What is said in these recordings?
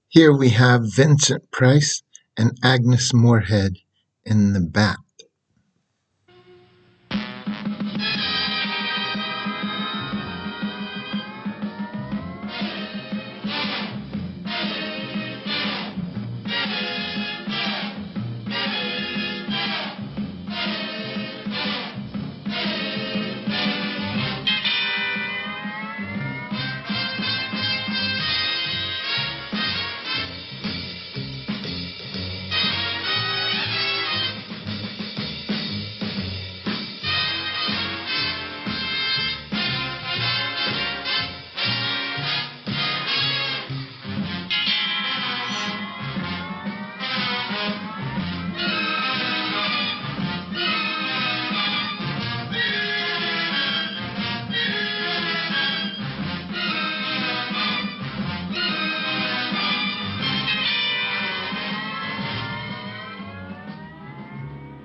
Here we have Vincent Price and Agnes Moorehead in The Bat.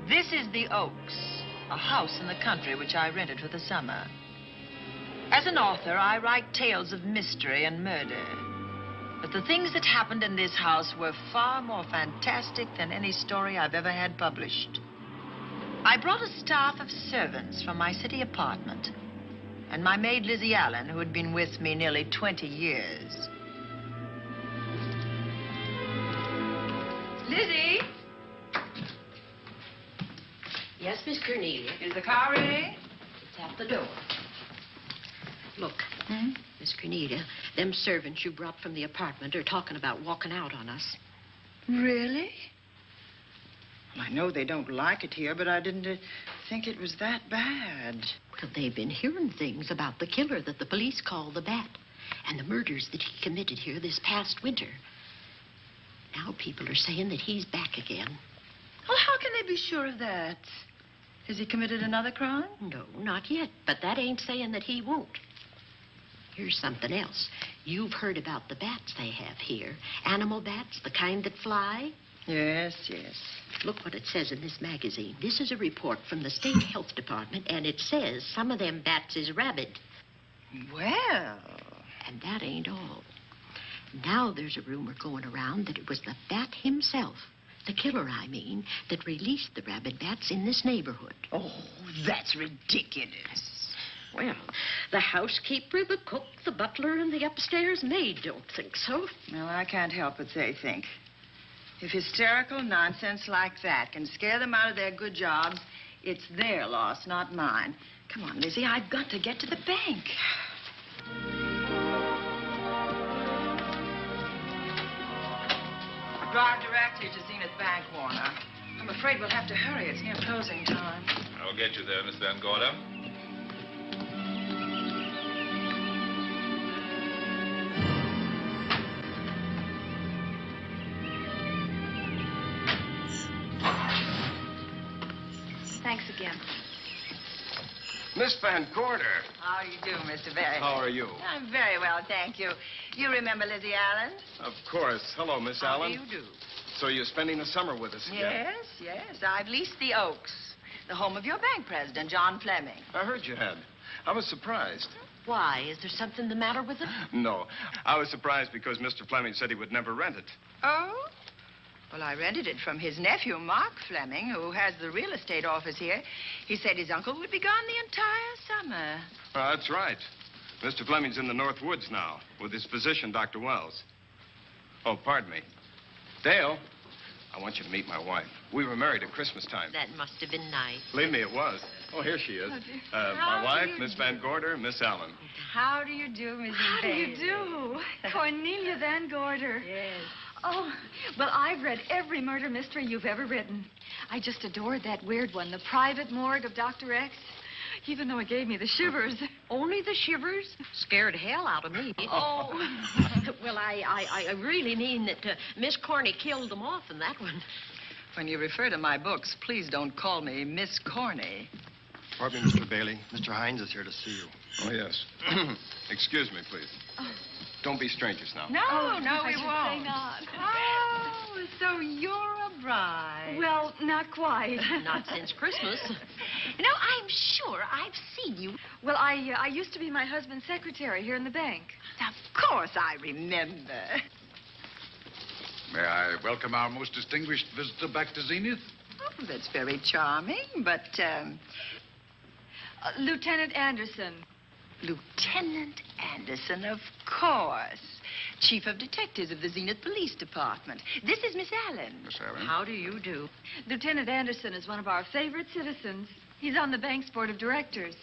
This is the Oaks, a house in the country which I rented for the summer. As an author, I write tales of mystery and murder. But the things that happened in this house were far more fantastic than any story I've ever had published. I brought a staff of servants from my city apartment, and my maid Lizzie Allen, who had been with me nearly 20 years. Lizzie? Yes, Miss Cornelia. Is the car ready? It's at the door. Look, Miss Cornelia, them servants you brought from the apartment are talking about walking out on us. Really? Well, I know they don't like it here, but I didn't think it was that bad. Well, they've been hearing things about the killer that the police call the Bat and the murders that he committed here this past winter. Now people are saying that he's back again. Well, how can they be sure of that? Has he committed another crime? No, not yet, but that ain't saying that he won't. Here's something else. You've heard about the bats they have here. Animal bats, the kind that fly. Yes, yes. Look what it says in this magazine. This is a report from the State Health Department, and it says some of them bats is rabid. Well. And that ain't all. Now there's a rumor going around that it was the bat himself, the killer, I mean, that released the rabid bats in this neighborhood. Oh, that's ridiculous. Well, the housekeeper, the cook, the butler, and the upstairs maid don't think so. Well, I can't help but they think. If hysterical nonsense like that can scare them out of their good jobs, it's their loss, not mine. Come on, Lizzie, I've got to get to the bank. Drive directly to Zenith Bank, Warner. I'm afraid we'll have to hurry. It's near closing time. I'll get you there, Miss Van Gorder. Thanks again. Miss Van Gorder. How do you do, Mr. Barry? How are you? I'm very well, thank you. You remember Lizzie Allen? Of course. Hello, Miss Allen. How do you do? So you're spending the summer with us again? Yes, yes. I've leased the Oaks, the home of your bank president, John Fleming. I heard you had. I was surprised. Why? Is there something the matter with it? No. I was surprised because Mr. Fleming said he would never rent it. Oh? Well, I rented it from his nephew, Mark Fleming, who has the real estate office here. He said his uncle would be gone the entire summer. That's right. Mr. Fleming's in the North Woods now with his physician, Dr. Wells. Oh, pardon me. Dale, I want you to meet my wife. We were married at Christmas time. That must have been nice. Believe me, it was. Oh, here she is. Oh, dear. My How wife, do you Miss do? Van Gorder, Miss Allen. How do you do, Mrs. How do you Bailey? do? Cornelia Van Gorder. Yes. Oh, well, I've read every murder mystery you've ever written. I just adored that weird one, The Private Morgue of Dr. X, even though it gave me the shivers. Only the shivers? Scared hell out of me. Oh. Well, I really mean that Miss Corney killed them off in that one. When you refer to my books, please don't call me Miss Corney. Pardon me, Mr. Bailey. Mr. Hines is here to see you. Oh, yes. Excuse me, please. Don't be strangers now. No, Oh, no, I we should won't. say not. Oh, so you're a bride. Well, not quite. Not since Christmas. You know, I'm sure I've seen you. Well, I used to be my husband's secretary here in the bank. Of course I remember. welcome our most distinguished visitor back to Zenith. Oh, that's very charming, but, Lieutenant Anderson. Lieutenant Anderson, of course. Chief of Detectives of the Zenith Police Department. This is Miss Allen. Miss Allen. How do you do? Lieutenant Anderson is one of our favorite citizens. He's on the bank's board of directors.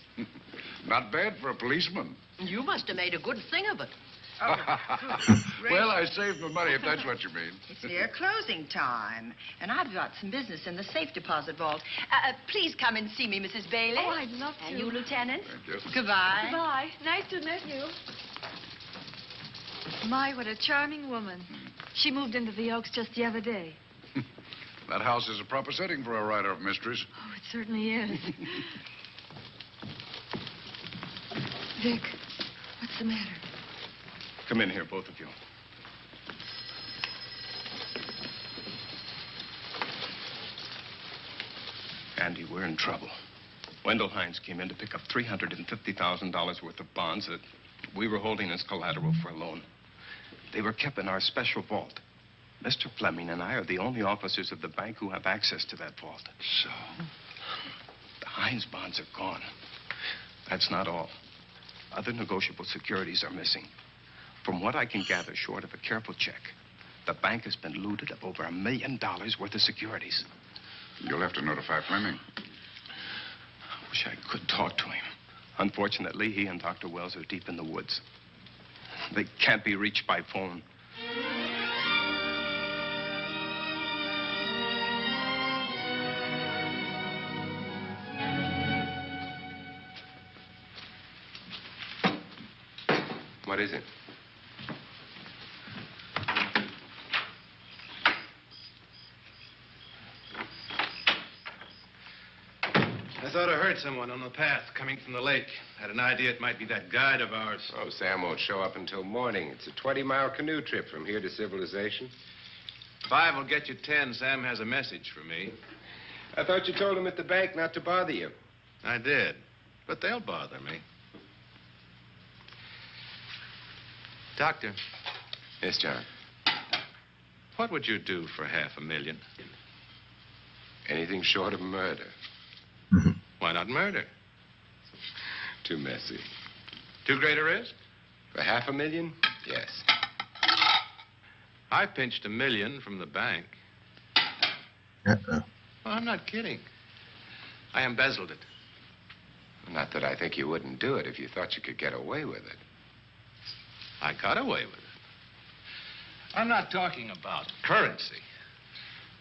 Not bad for a policeman. You must have made a good thing of it. Well, I saved my money, if that's what you mean. It's near closing time, and I've got some business in the safe deposit vault. Please come and see me, Mrs. Bailey. Oh, I'd love to. And you, Lieutenant? Thank you. Goodbye. Goodbye. Nice to meet you. My, what a charming woman. She moved into the Oaks just the other day. That house is a proper setting for a writer of mysteries. Oh, it certainly is. Vic, what's the matter? Come in here, both of you. Andy, we're in trouble. Wendell Hines came in to pick up $350,000 worth of bonds that we were holding as collateral for a loan. They were kept in our special vault. Mr. Fleming and I are the only officers of the bank who have access to that vault. So? The Hines bonds are gone. That's not all. Other negotiable securities are missing. From what I can gather, short of a careful check, the bank has been looted of over $1 million worth of securities. You'll have to notify Fleming. I wish I could talk to him. Unfortunately, he and Dr. Wells are deep in the woods. They can't be reached by phone. What is it? I thought I heard someone on the path coming from the lake. Had an idea it might be that guide of ours. Oh, Sam won't show up until morning. It's a 20-mile canoe trip from here to civilization. 5 will get you 10. Sam has a message for me. I thought you told him at the bank not to bother you. I did, but they'll bother me. Doctor. Yes, John. What would you do for $500,000? Anything short of murder. Why not murder? Too messy. Too great a risk? For $500,000? Yes. I pinched $1 million from the bank. Uh-oh. Well, I'm not kidding. I embezzled it. Not that I think you wouldn't do it if you thought you could get away with it. I got away with it. I'm not talking about currency.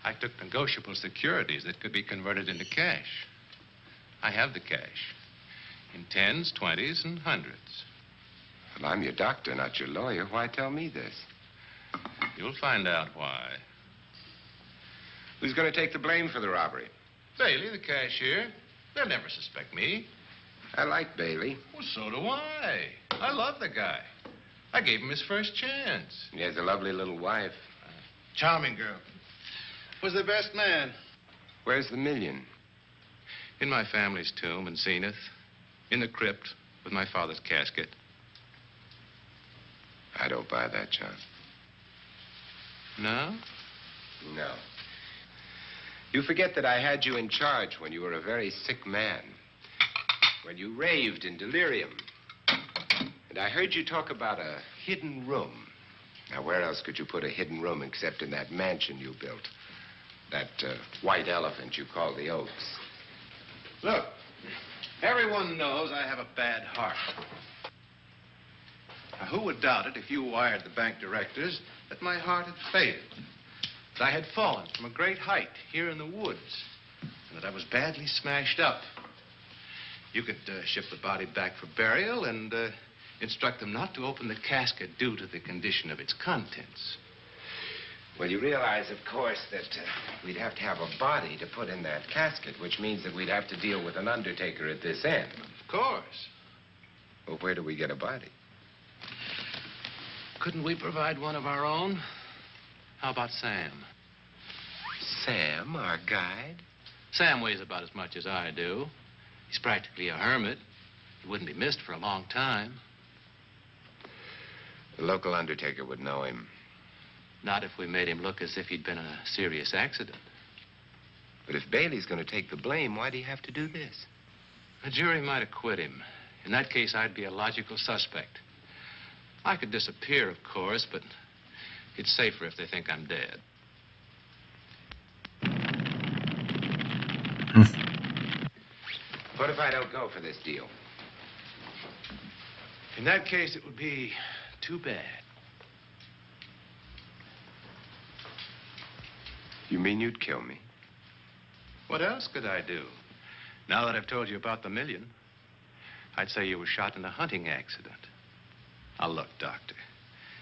I took negotiable securities that could be converted into cash. I have the cash. In 10s, 20s, and 100s. Well, I'm your doctor, not your lawyer. Why tell me this? You'll find out why. Who's going to take the blame for the robbery? Bailey, the cashier. They'll never suspect me. I like Bailey. Well, so do I. I love the guy. I gave him his first chance. He has a lovely little wife. Charming girl. Was the best man. Where's the $1 million? In my family's tomb in Zenith. In the crypt with my father's casket. I don't buy that, John. No? No. You forget that I had you in charge when you were a very sick man. When you raved in delirium. And I heard you talk about a hidden room. Now, where else could you put a hidden room except in that mansion you built? That white elephant you call the Oaks. Look, everyone knows I have a bad heart. Now, who would doubt it if you wired the bank directors that my heart had failed? That I had fallen from a great height here in the woods. And that I was badly smashed up. You could ship the body back for burial and instruct them not to open the casket due to the condition of its contents. Well, you realize, of course, that we'd have to have a body to put in that casket, which means that we'd have to deal with an undertaker at this end. Of course. Well, where do we get a body? Couldn't we provide one of our own? How about Sam? Sam, our guide? Sam weighs about as much as I do. He's practically a hermit. He wouldn't be missed for a long time. The local undertaker would know him. Not if we made him look as if he'd been in a serious accident. But if Bailey's going to take the blame, why'd he have to do this? The jury might acquit him. In that case, I'd be a logical suspect. I could disappear, of course, but it's safer if they think I'm dead. What if I don't go for this deal? In that case, it would be too bad. You mean you'd kill me? What else could I do? Now that I've told you about the $1 million, I'd say you were shot in a hunting accident. Now, look, Doctor,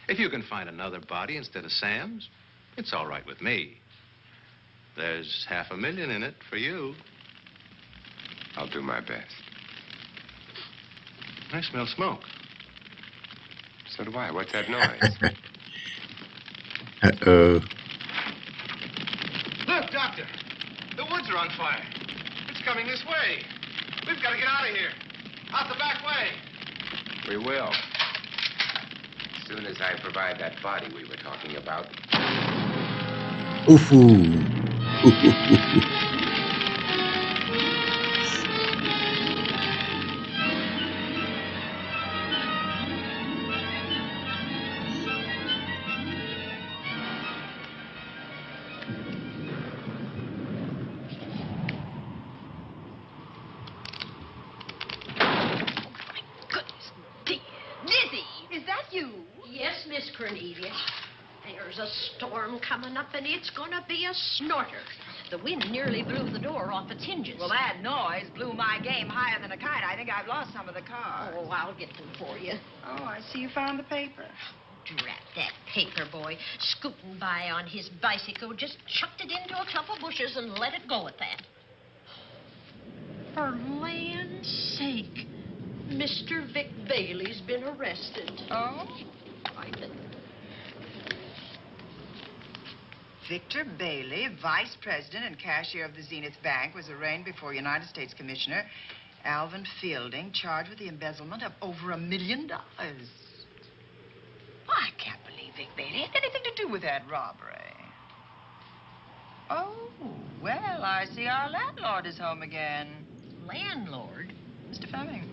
if you can find another body instead of Sam's, it's all right with me. There's $500,000 in it for you. I'll do my best. I smell smoke. So do I. What's that noise? Uh-oh. Look, Doctor, the woods are on fire. It's coming this way. We've got to get out of here. Out the back way. We will. As soon as I provide that body we were talking about. Oof-oo. Yes, Miss Cornelia. There's a storm coming up, and it's gonna be a snorter. The wind nearly blew the door off its hinges. Well, that noise blew my game higher than a kite. I think I've lost some of the cars. Oh, I'll get them for you. Oh, I see you found the paper. Drat that paper boy, scooting by on his bicycle, just chucked it into a clump of bushes and let it go at that. For land's sake, Mr. Vic Bailey's been arrested. Oh? I think. Victor Bailey, vice president and cashier of the Zenith Bank, was arraigned before United States Commissioner Alvin Fielding, charged with the embezzlement of over $1 million. I can't believe Vic Bailey had anything to do with that robbery. Oh, well, I see our landlord is home again. Landlord? Mr. Fleming.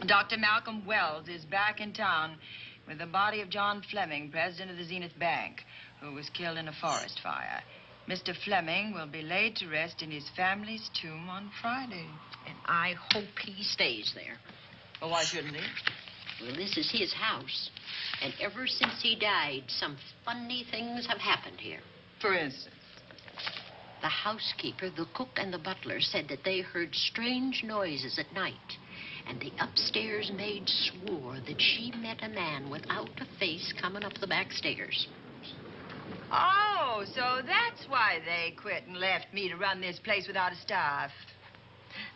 Dr. Malcolm Wells is back in town with the body of John Fleming, president of the Zenith Bank, who was killed in a forest fire. Mr. Fleming will be laid to rest in his family's tomb on Friday. And I hope he stays there. Well, why shouldn't he? Well, this is his house. And ever since he died, some funny things have happened here. For instance? The housekeeper, the cook, and the butler said that they heard strange noises at night. And the upstairs maid swore that she met a man without a face coming up the back stairs. Oh, so that's why they quit and left me to run this place without a staff.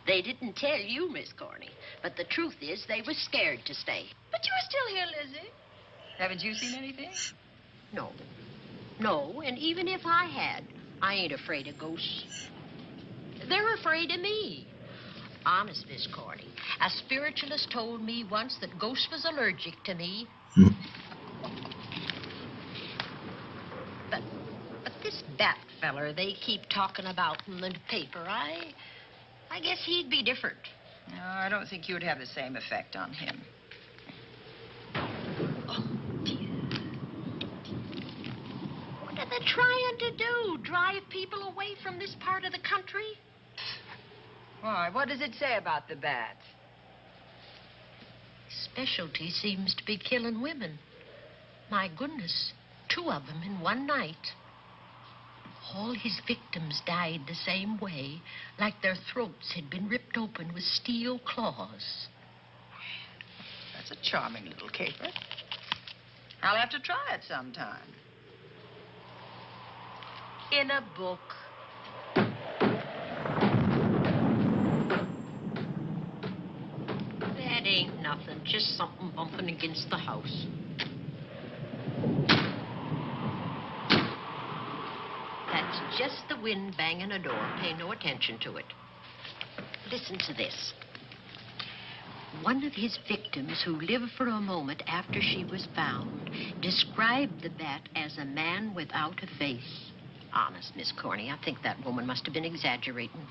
They didn't tell you, Miss Corney, but the truth is they were scared to stay. But you're still here, Lizzie. Haven't you seen anything? No. No, and even if I had, I ain't afraid of ghosts. They're afraid of me. Honest, Miss Corney, a spiritualist told me once that ghosts was allergic to me. But this Bat feller they keep talking about in the paper, I guess he'd be different. No, I don't think you'd have the same effect on him. Oh, dear. What are they trying to do? Drive people away from this part of the country? Why, what does it say about the bats? Specialty seems to be killing women. My goodness, 2 of them in one night. All his victims died the same way, like their throats had been ripped open with steel claws. That's a charming little caper. I'll have to try it sometime. In a book. That ain't nothing, just something bumping against the house. That's just the wind banging a door. Pay no attention to it. Listen to this. One of his victims who lived for a moment after she was found described the bat as a man without a face. Honest, Miss Corney, I think that woman must have been exaggerating.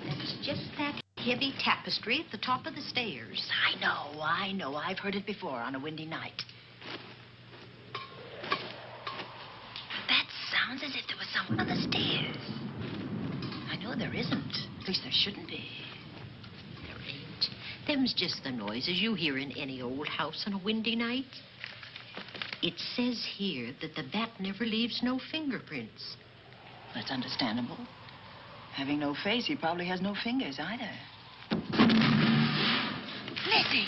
That's just that heavy tapestry at the top of the stairs. I know. I've heard it before on a windy night. That sounds as if there was someone on the stairs. I know there isn't. At least there shouldn't be. There ain't. Them's just the noises you hear in any old house on a windy night. It says here that the bat never leaves no fingerprints. That's understandable. Having no face, he probably has no fingers either. Lizzie!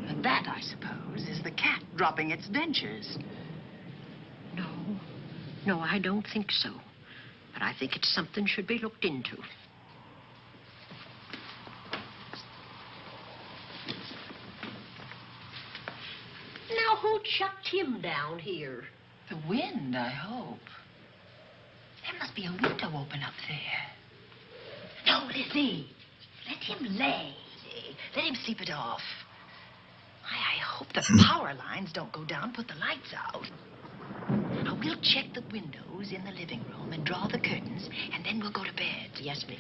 And that, I suppose, is the cat dropping its dentures. No, I don't think so. But I think it's something should be looked into. Now, who chucked him down here? The wind, I hope. There must be a window open up there. No, Lizzie. Let him lay. Let him sleep it off. I hope the power lines don't go down, put the lights out. Now, we'll check the windows in the living room and draw the curtains, and then we'll go to bed. Yes, ma'am.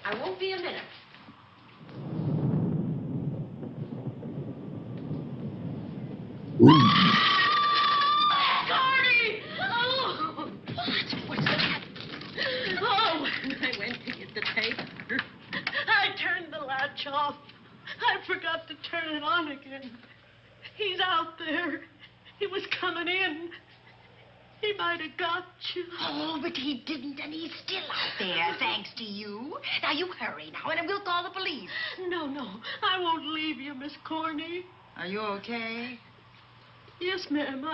I won't be a minute. Gordy! Oh! What's that? Oh, when I went to get the paper, I turned the latch off. I forgot to turn it on again. He's out there. He was coming in. He might have got you. Oh, but he didn't, and he's still out there, thanks to you. Now, you hurry now, and we'll call the police. No, I won't leave you, Miss Corney. Are you okay? Yes, ma'am,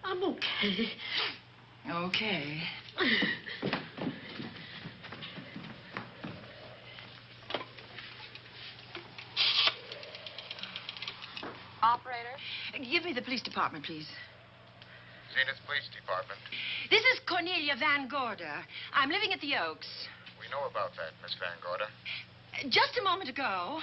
I'm okay. Okay. Operator? Give me the police department, please. Zenith Police Department. This is Cornelia Van Gorder. I'm living at the Oaks. We know about that, Miss Van Gorder. Just a moment ago,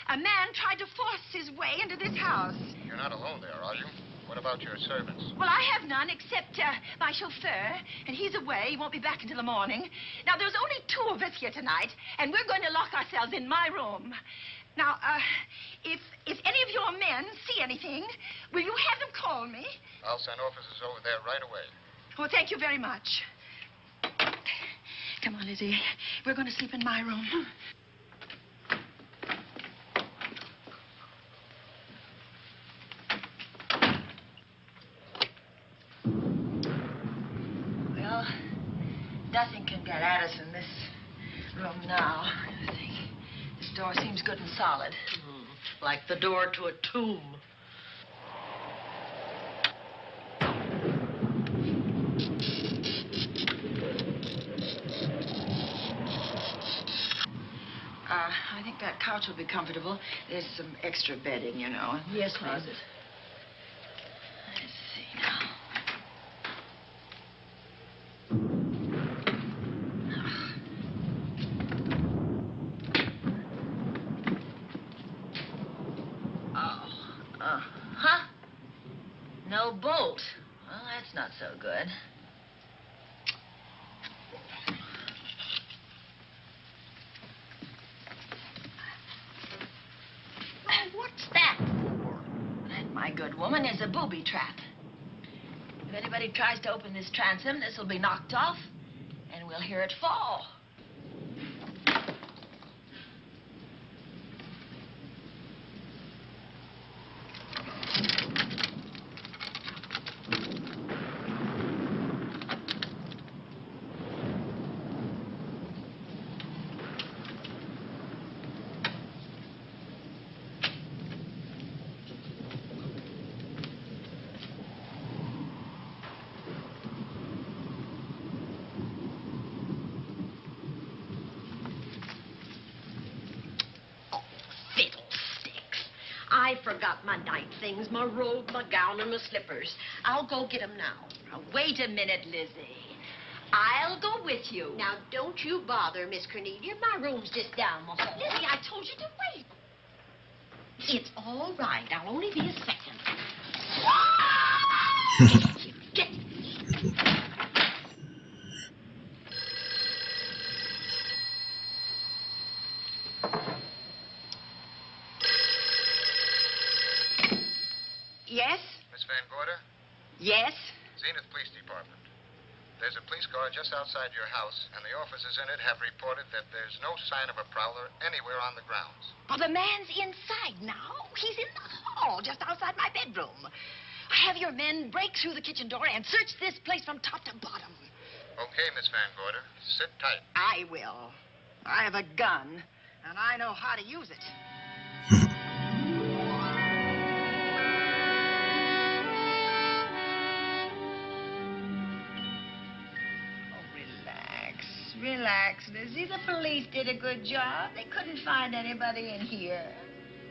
a man tried to force his way into this house. You're not alone there, are you? What about your servants? Well, I have none except my chauffeur, and he's away. He won't be back until the morning. Now, there's only 2 of us here tonight, and we're going to lock ourselves in my room. Now, if any of your men see anything, will you have them call me? I'll send officers over there right away. Well, thank you very much. Come on, Lizzie. We're going to sleep in my room. Well, nothing can get at us in this room now, I think. This door seems good and solid. Like the door to a tomb. I think that couch will be comfortable. There's some extra bedding, you know. Yes, ma'am. Closet. Let's see now. Huh? No bolt. Well, that's not so good. What's that for? That, my good woman, is a booby trap. If anybody tries to open this transom, this will be knocked off, and we'll hear it fall. I forgot my night things, my robe, my gown, and my slippers. I'll go get 'em now. Now, wait a minute, Lizzie. I'll go with you. Now, don't you bother, Miss Cornelia. My room's just down the hall. Lizzie, I told you to wait. It's all right. I'll only be a second. Get. Yes? Miss Van Gorder? Yes? Zenith Police Department. There's a police car just outside your house, and the officers in it have reported that there's no sign of a prowler anywhere on the grounds. Oh, the man's inside now. He's in the hall, just outside my bedroom. Have your men break through the kitchen door and search this place from top to bottom. Okay, Miss Van Gorder. Sit tight. I will. I have a gun, and I know how to use it. Relax, Lizzie. The police did a good job. They couldn't find anybody in here.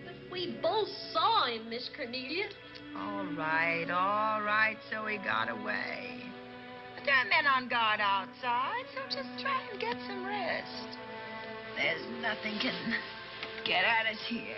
But we both saw him, Miss Cornelia. All right. So he got away. But there are men on guard outside, so just try and get some rest. There's nothing can get at us here.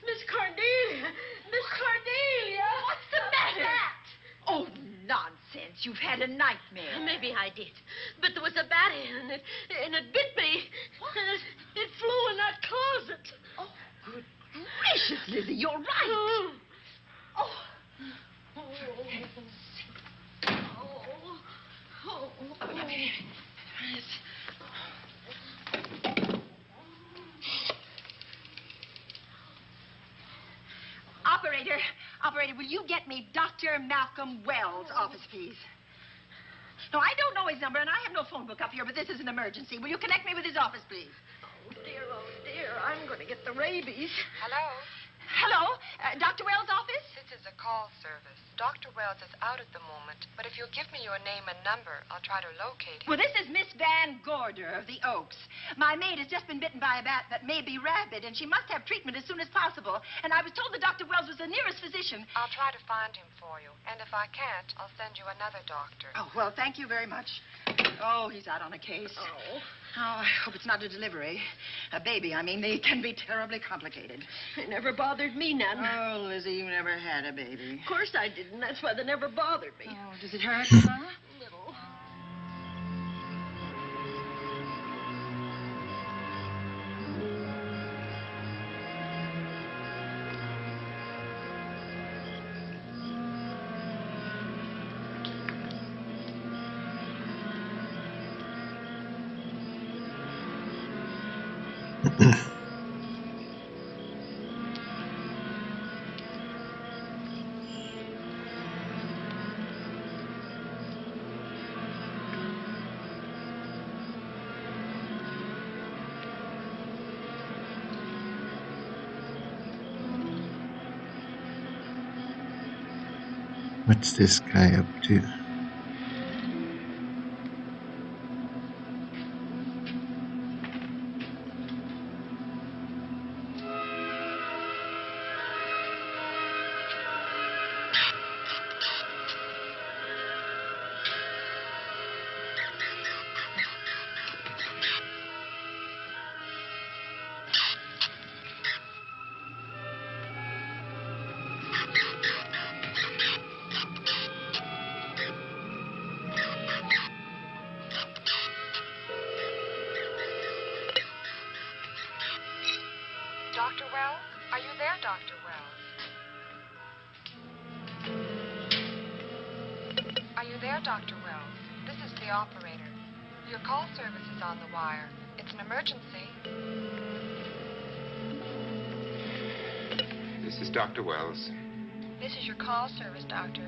Miss Cornelia! Miss Cornelia! What's the matter? Oh, nonsense. You've had a nightmare. Maybe I did. But there was a bat and it bit me. It flew in that closet. Oh, good gracious, Lizzie, you're right. Oh. Operator, will you get me Dr. Malcolm Wells' office, please? No, I don't know his number, and I have no phone book up here, but this is an emergency. Will you connect me with his office, please? Oh, dear, I'm going to get the rabies. Hello? Hello? Dr. Wells' office? This is a call service. Dr. Wells is out at the moment, but if you'll give me your name and number, I'll try to locate him. Well, this is Miss Van Gorder of the Oaks. My maid has just been bitten by a bat that may be rabid, and she must have treatment as soon as possible. And I was told that Dr. Wells was the nearest physician. I'll try to find him for you, and if I can't, I'll send you another doctor. Oh, well, thank you very much. Oh, he's out on a case. Oh, I hope it's not a delivery. A baby, I mean. They can be terribly complicated. It never bothered me none. Oh, Lizzie, you never had a baby. Of course I didn't. That's why they never bothered me. Oh, does it hurt, huh? Little. What's this guy up to? Dr. Wells? Are you there, Dr. Wells? Are you there, Dr. Wells? This is the operator. Your call service is on the wire. It's an emergency. This is Dr. Wells. This is your call service, Doctor.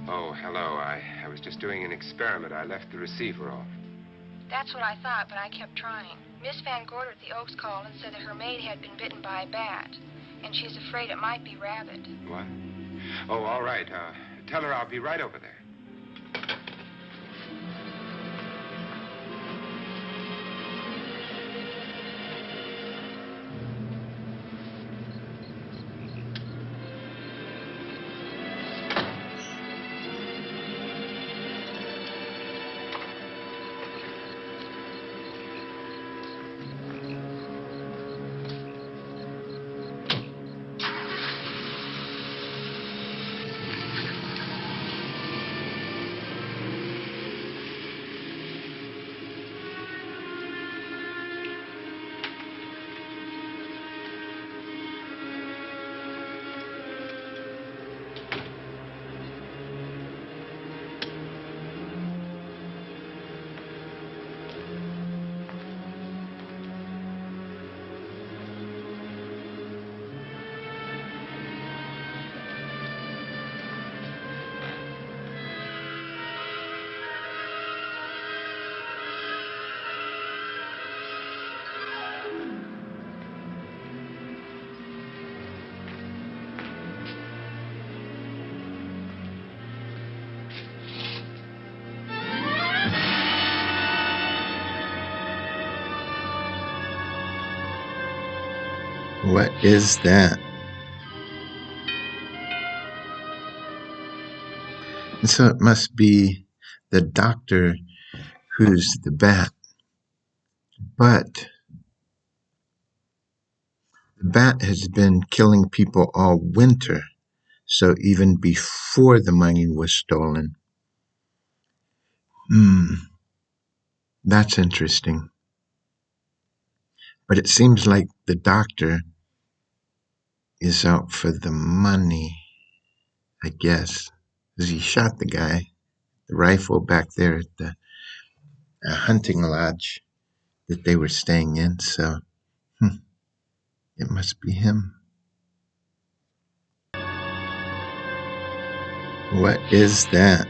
Oh, hello. I was just doing an experiment. I left the receiver off. That's what I thought, but I kept trying. Miss Van Gorder at the Oaks called and said that her maid had been bitten by a bat, and she's afraid it might be rabbit. What? Oh, all right. Tell her I'll be right over there. What is that? And so it must be the doctor who's the bat. But the bat has been killing people all winter. So even before the money was stolen. That's interesting. But it seems like the doctor is out for the money, I guess. Because he shot the guy, the rifle back there at the hunting lodge that they were staying in. So it must be him. What is that?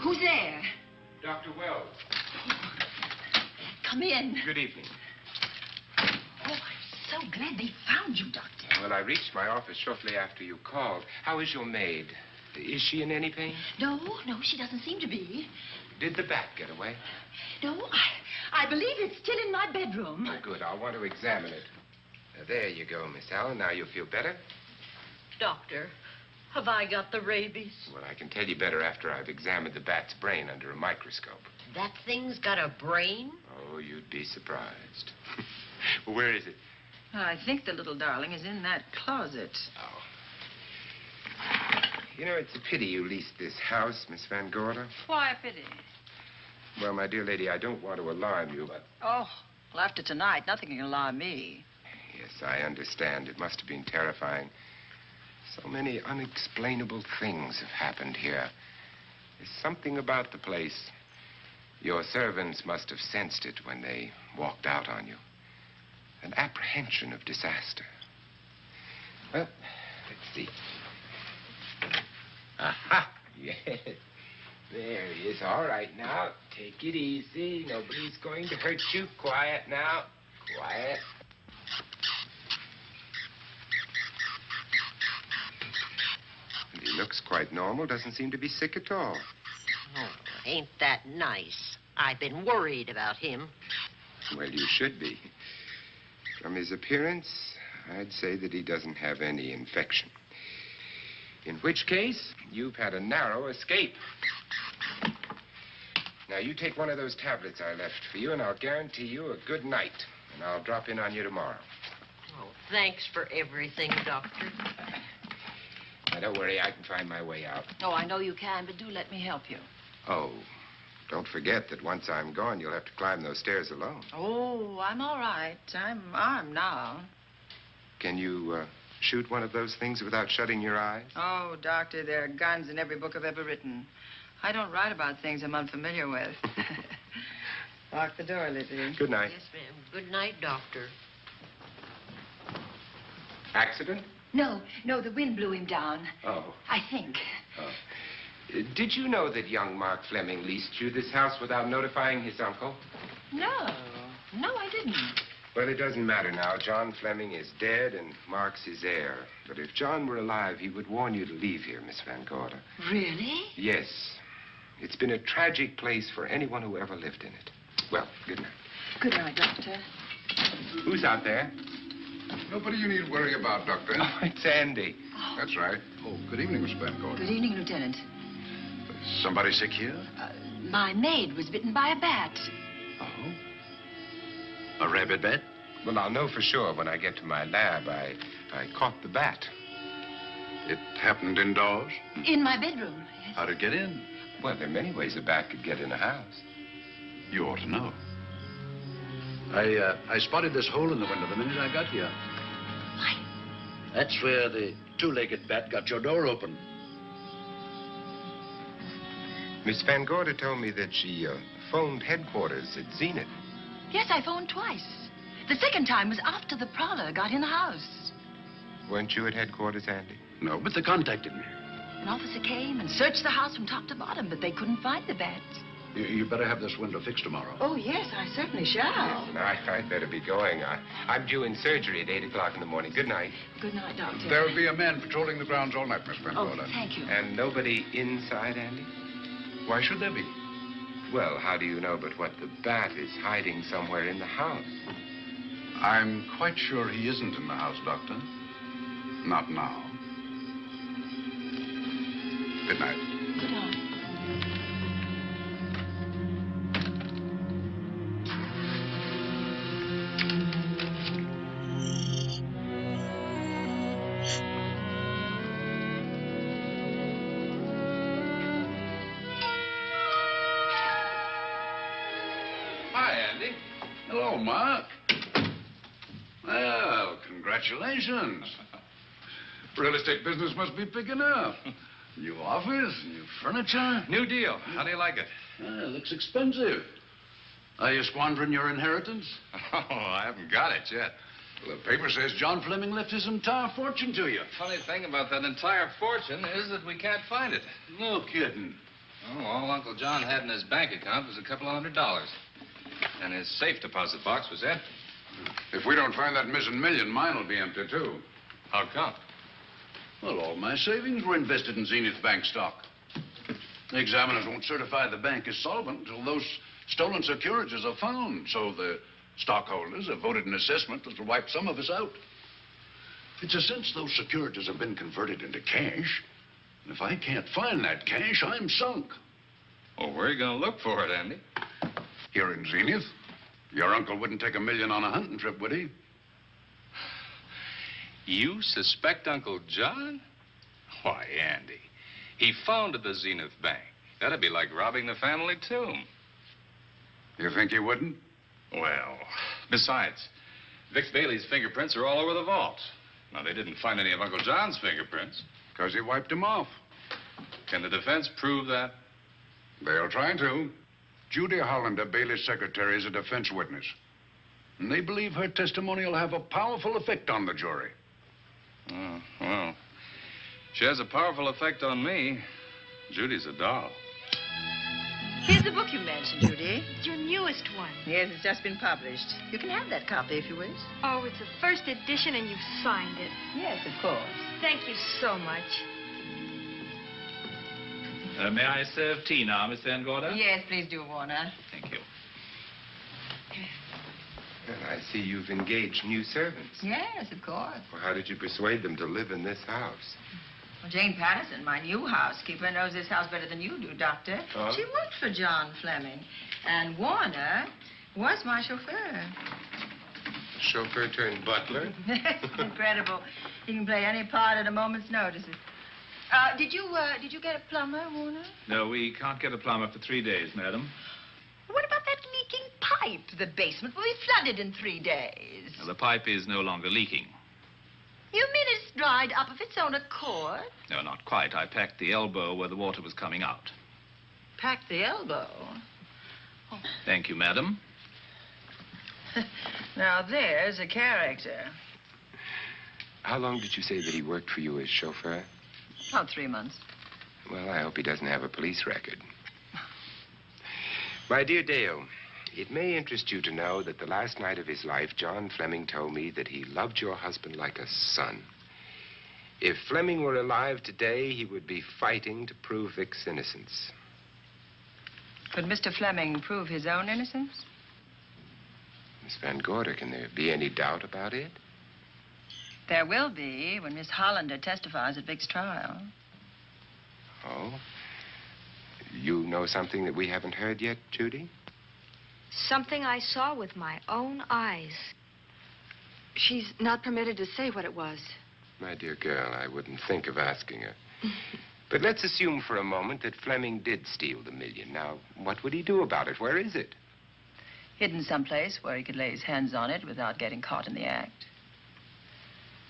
Who's there? Dr. Wells. Come in. Good evening. Oh, I'm so glad they found you, Doctor. Well, I reached my office shortly after you called. How is your maid? Is she in any pain? No, she doesn't seem to be. Did the bat get away? No, I believe it's still in my bedroom. Oh, good. I'll want to examine it. There you go, Miss Allen. Now you feel better? Doctor, have I got the rabies? Well, I can tell you better after I've examined the bat's brain under a microscope. That thing's got a brain? Oh, you'd be surprised. Where is it? I think the little darling is in that closet. Oh. You know, it's a pity you leased this house, Miss Van Gorder. Why a pity? Well, my dear lady, I don't want to alarm you, but... Oh, well, after tonight, nothing can alarm me. Yes, I understand. It must have been terrifying. So many unexplainable things have happened here. There's something about the place. Your servants must have sensed it when they walked out on you. An apprehension of disaster. Well, let's see. Aha! Yes. There he is. All right, now. Take it easy. Nobody's going to hurt you. Quiet now. Quiet. And he looks quite normal. Doesn't seem to be sick at all. Oh, ain't that nice? I've been worried about him. Well, you should be. From his appearance, I'd say that he doesn't have any infection. In which case, you've had a narrow escape. Now, you take one of those tablets I left for you, and I'll guarantee you a good night. And I'll drop in on you tomorrow. Oh, thanks for everything, Doctor. Now, don't worry. I can find my way out. Oh, I know you can, but do let me help you. Oh, don't forget that once I'm gone, you'll have to climb those stairs alone. Oh, I'm all right. I'm armed now. Can you shoot one of those things without shutting your eyes? Oh, Doctor, there are guns in every book I've ever written. I don't write about things I'm unfamiliar with. Lock the door, Lizzie. Good night. Yes, ma'am. Good night, Doctor. Accident? No, the wind blew him down. Oh. I think. Oh. Did you know that young Mark Fleming leased you this house without notifying his uncle? No, I didn't. Well, it doesn't matter now. John Fleming is dead and Mark's his heir. But if John were alive, he would warn you to leave here, Miss Van Gorder. Really? Yes. It's been a tragic place for anyone who ever lived in it. Well, good night. Good night, Doctor. Who's out there? Nobody you need worry about, Doctor. Oh, it's Andy. That's right. Oh, good evening, Miss Van Gorder. Good evening, Lieutenant. Somebody sick here? My maid was bitten by a bat. Oh? A rabid bat? Well, I'll know for sure when I get to my lab. I caught the bat. It happened indoors? In my bedroom. Yes. How'd it get in? Well, there are many ways a bat could get in a house. You ought to know. I spotted this hole in the window the minute I got here. Why? That's where the two-legged bat got your door open. Miss Van Gorder told me that she phoned headquarters at Zenith. Yes, I phoned twice. The second time was after the prowler got in the house. Weren't you at headquarters, Andy? No, but they contacted me. An officer came and searched the house from top to bottom, but they couldn't find the bat. You better have this window fixed tomorrow. Oh, yes, I certainly shall. Yes, I'd better be going. I'm due in surgery at 8 o'clock in the morning. Good night. Good night, Doctor. There'll be a man patrolling the grounds all night, Miss Van Oh, Gorder. thank you. And nobody inside, Andy? Why should there be? Well, how do you know but what the bat is hiding somewhere in the house? I'm quite sure he isn't in the house, Doctor. Not now. Good night. Good night. Hi, Andy. Hello, Mark. Well, congratulations. Real estate business must be picking up. New office, new furniture. New deal. How do you like it? Looks expensive. Are you squandering your inheritance? Oh, I haven't got it yet. Well, the paper says John Fleming left his entire fortune to you. Funny thing about that entire fortune is that we can't find it. No kidding. Oh, all Uncle John had in his bank account was a couple of $100. And his safe deposit box was empty. If we don't find that missing million, mine will be empty, too. How come? Well, all my savings were invested in Zenith Bank stock. The examiners won't certify the bank is solvent until those stolen securities are found. So the stockholders have voted an assessment that will wipe some of us out. It's a since those securities have been converted into cash. And if I can't find that cash, I'm sunk. Well, where are you going to look for it, Andy? Here in Zenith. Your uncle wouldn't take $1 million on a hunting trip, would he? You suspect Uncle John? Why, Andy, he founded the Zenith Bank. That'd be like robbing the family tomb. You think he wouldn't? Well, besides, Vic Bailey's fingerprints are all over the vault. Now, they didn't find any of Uncle John's fingerprints. Because he wiped him off. Can the defense prove that? They'll try to. Judy Hollander, Bailey's secretary, is a defense witness. And they believe her testimony will have a powerful effect on the jury. Oh, well, she has a powerful effect on me. Judy's a doll. Here's the book you mentioned, Judy. It's your newest one. Yes, it's just been published. You can have that copy if you wish. Oh, it's a first edition and you've signed it. Yes, of course. Thank you so much. May I serve tea now, Miss Van Gorder? Yes, please do, Warner. Thank you. Well, I see you've engaged new servants. Yes, of course. Well, how did you persuade them to live in this house? Well, Jane Patterson, my new housekeeper, knows this house better than you do, Doctor. Oh? She worked for John Fleming. And Warner was my chauffeur. Chauffeur turned butler? Incredible. He can play any part at a moment's notice. Did you get a plumber, Warner? No, we can't get a plumber for 3 days, madam. What about that leaking pipe? The basement will be flooded in 3 days. The pipe is no longer leaking. You mean it's dried up of its own accord? No, not quite. I packed the elbow where the water was coming out. packed the elbow. Thank you, madam. Now, there's a character. How long did you say that he worked for you as chauffeur? About 3 months. Well, I hope he doesn't have a police record. My dear Dale, it may interest you to know that the last night of his life, John Fleming told me that he loved your husband like a son. If Fleming were alive today, he would be fighting to prove Vic's innocence. Could Mr. Fleming prove his own innocence? Miss Van Gorder, can there be any doubt about it? There will be when Miss Hollander testifies at Vic's trial. Oh? You know something that we haven't heard yet, Judy? Something I saw with my own eyes. She's not permitted to say what it was. My dear girl, I wouldn't think of asking her. But let's assume for a moment that Fleming did steal the $1 million. Now, what would he do about it? Where is it? Hidden someplace where he could lay his hands on it without getting caught in the act.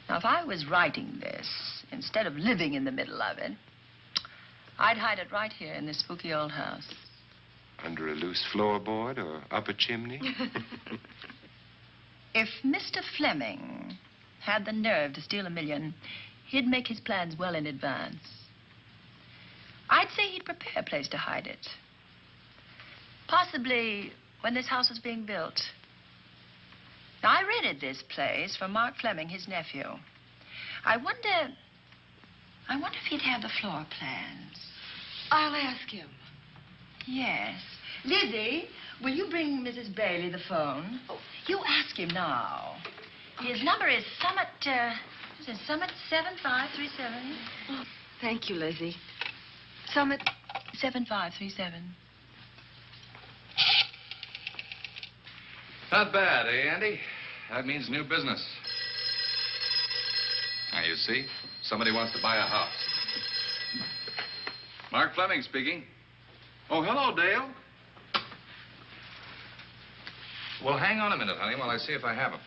Now, if I was writing this, instead of living in the middle of it, I'd hide it right here in this spooky old house. Under a loose floorboard or up a chimney? If Mr. Fleming had the nerve to steal $1 million, he'd make his plans well in advance. I'd say he'd prepare a place to hide it. Possibly when this house was being built. Now, I rented this place for Mark Fleming, his nephew. I wonder if he'd have the floor plans. I'll ask him. Yes. Lizzie, will you bring Mrs. Bailey the phone? Oh, you ask him now. Okay. His number is Summit 7537. Oh, thank you, Lizzie. Summit 7537. Not bad, eh, Andy? That means new business. Now, you see, somebody wants to buy a house. Mark Fleming speaking. Oh, hello, Dale. Well, hang on a minute, honey, while I see if I have him.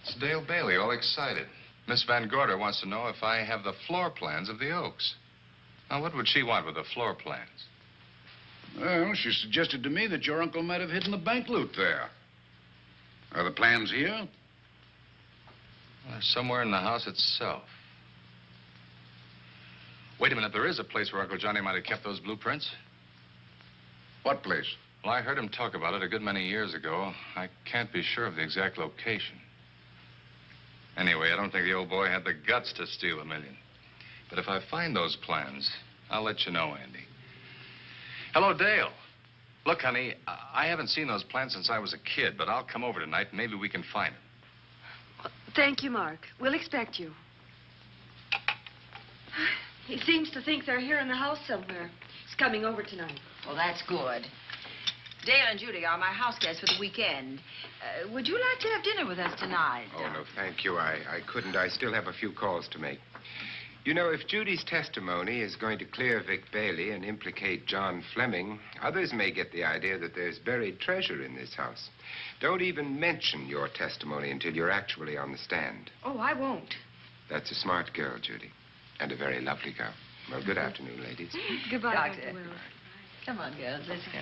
It's Dale Bailey, all excited. Miss Van Gorder wants to know if I have the floor plans of the Oaks. Now, what would she want with the floor plans? Well, she suggested to me that your uncle might have hidden the bank loot there. Are the plans here? Well, they're somewhere in the house itself. Wait a minute, there is a place where Uncle Johnny might have kept those blueprints. What place? Well, I heard him talk about it a good many years ago. I can't be sure of the exact location. Anyway, I don't think the old boy had the guts to steal $1 million. But if I find those plans, I'll let you know, Andy. Hello, Dale. Look, honey, I haven't seen those plans since I was a kid, but I'll come over tonight and maybe we can find them. Thank you, Mark. We'll expect you. He seems to think they're here in the house somewhere. He's coming over tonight. Well, that's good. Dale and Judy are my house guests for the weekend. Would you like to have dinner with us tonight? Oh, no, thank you. I couldn't. I still have a few calls to make. You know, if Judy's testimony is going to clear Vic Bailey and implicate John Fleming, others may get the idea that there's buried treasure in this house. Don't even mention your testimony until you're actually on the stand. Oh, I won't. That's a smart girl, Judy. And a very lovely girl. Well, good afternoon, ladies. Goodbye, Doctor. Dr. Will. Come on, girls, let's go.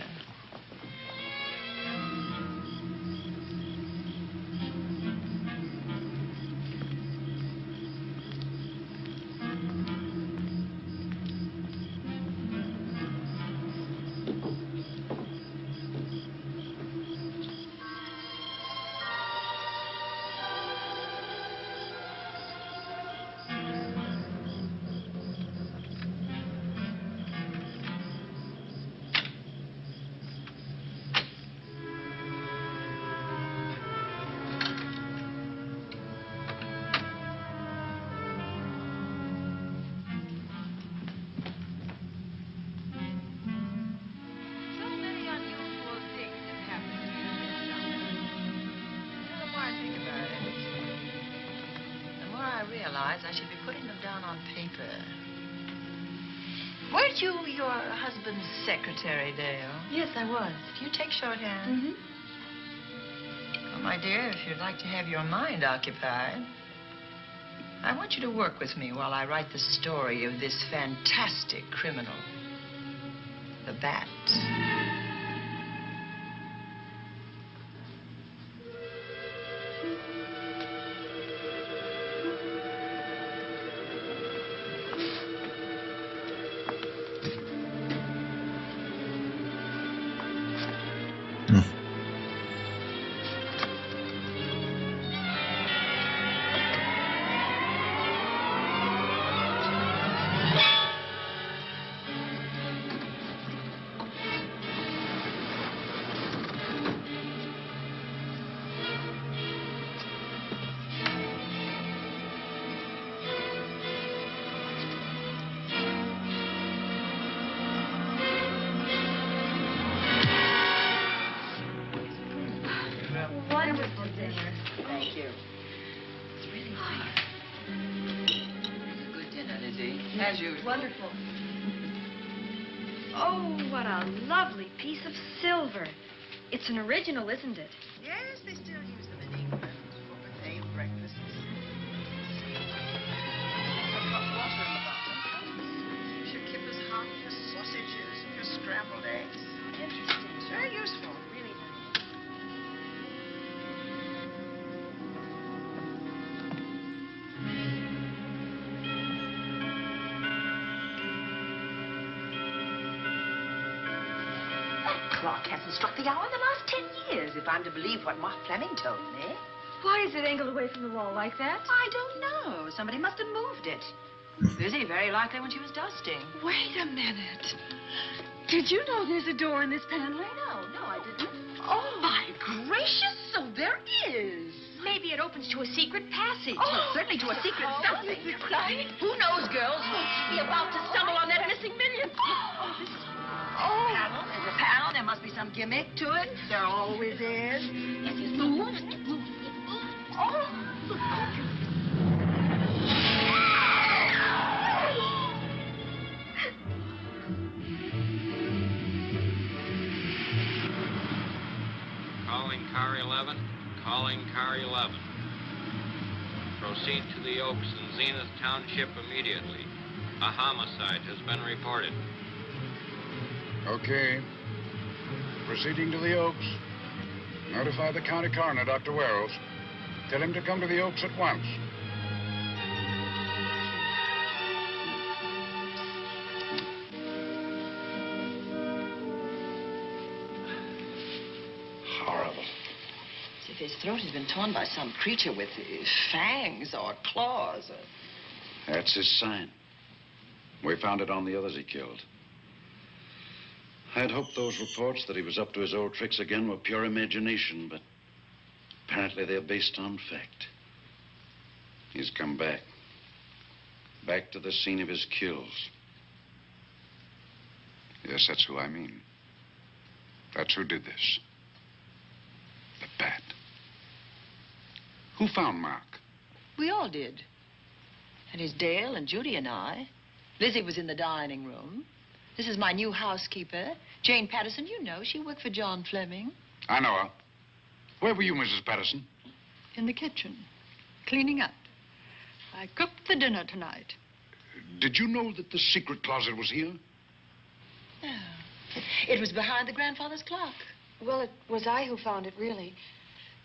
I should be putting them down on paper. Weren't you your husband's secretary, Dale? Yes, I was. Do you take shorthand? Mm-hmm. Well, my dear, if you'd like to have your mind occupied, I want you to work with me while I write the story of this fantastic criminal. the bat. Wonderful dinner. Thank you. It's really nice. It's a good dinner, Lizzie, as usual. Wonderful. Oh, what a lovely piece of silver. It's an original, isn't it? Yes, they still use them in England for buffet breakfasts. I've got water in the bottom. Should keep us hot, your sausages and your scrambled eggs. Interesting. It's very useful, really nice. Clock hasn't struck the hour in the last 10 years, if I'm to believe what Mark Fleming told me. Why is it angled away from the wall like that? I don't know. Somebody must have moved it. Lizzie, very likely when she was dusting. Wait a minute. Did you know there's a door in this paneling? No, I didn't. Oh, my gracious, so there is. Maybe it opens to a secret passage. Oh, certainly to a secret something. This is exciting. Who knows, girls? Who'll be about to stumble on that missing million? Oh, this is... Oh, panel. There's a panel. There must be some gimmick to it. There always is. Yes, yes, move it. Move it. Oh. Calling car 11. Calling car 11. Proceed to the Oaks in Zenith Township immediately. A homicide has been reported. Okay. Proceeding to the Oaks. Notify the county coroner, Dr. Wells. Tell him to come to the Oaks at once. Horrible. As if his throat has been torn by some creature with fangs or claws. That's his sign. We found it on the others he killed. I'd hoped those reports that he was up to his old tricks again were pure imagination, but apparently they're based on fact. He's come back. Back to the scene of his kills. Yes, that's who I mean. That's who did this. The bat. Who found Mark? We all did. And his Dale and Judy and I. Lizzie was in the dining room. This is my new housekeeper, Jane Patterson. You know, she worked for John Fleming. I know her. Where were you, Mrs. Patterson? In the kitchen, cleaning up. I cooked the dinner tonight. Did you know that the secret closet was here? No. It was behind the grandfather's clock. Well, it was I who found it, really.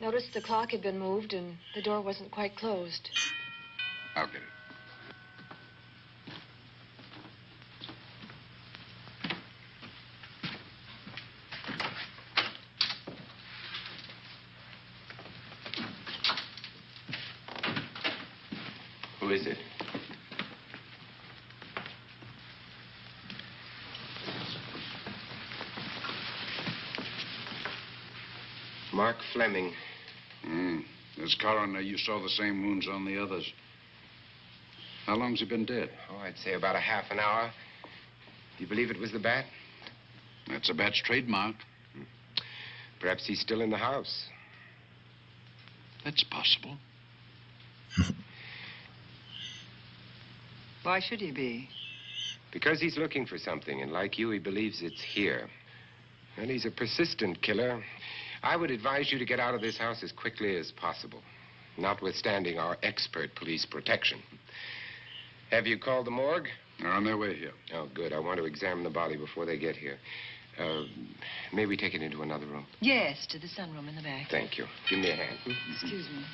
Noticed the clock had been moved and the door wasn't quite closed. I'll get it. Who is it? Mark Fleming. As coroner, you saw the same wounds on the others. How long's he been dead? Oh, I'd say about a half an hour. Do you believe it was the bat? That's the bat's trademark. Perhaps he's still in the house. That's possible. Why should he be? Because he's looking for something, and like you, he believes it's here. And he's a persistent killer. I would advise you to get out of this house as quickly as possible, notwithstanding our expert police protection. Have you called the morgue? They're on their way here. Oh, good. I want to examine the body before they get here. May we take it into another room? Yes, to the sunroom in the back. Thank you. Give me a hand. Excuse me.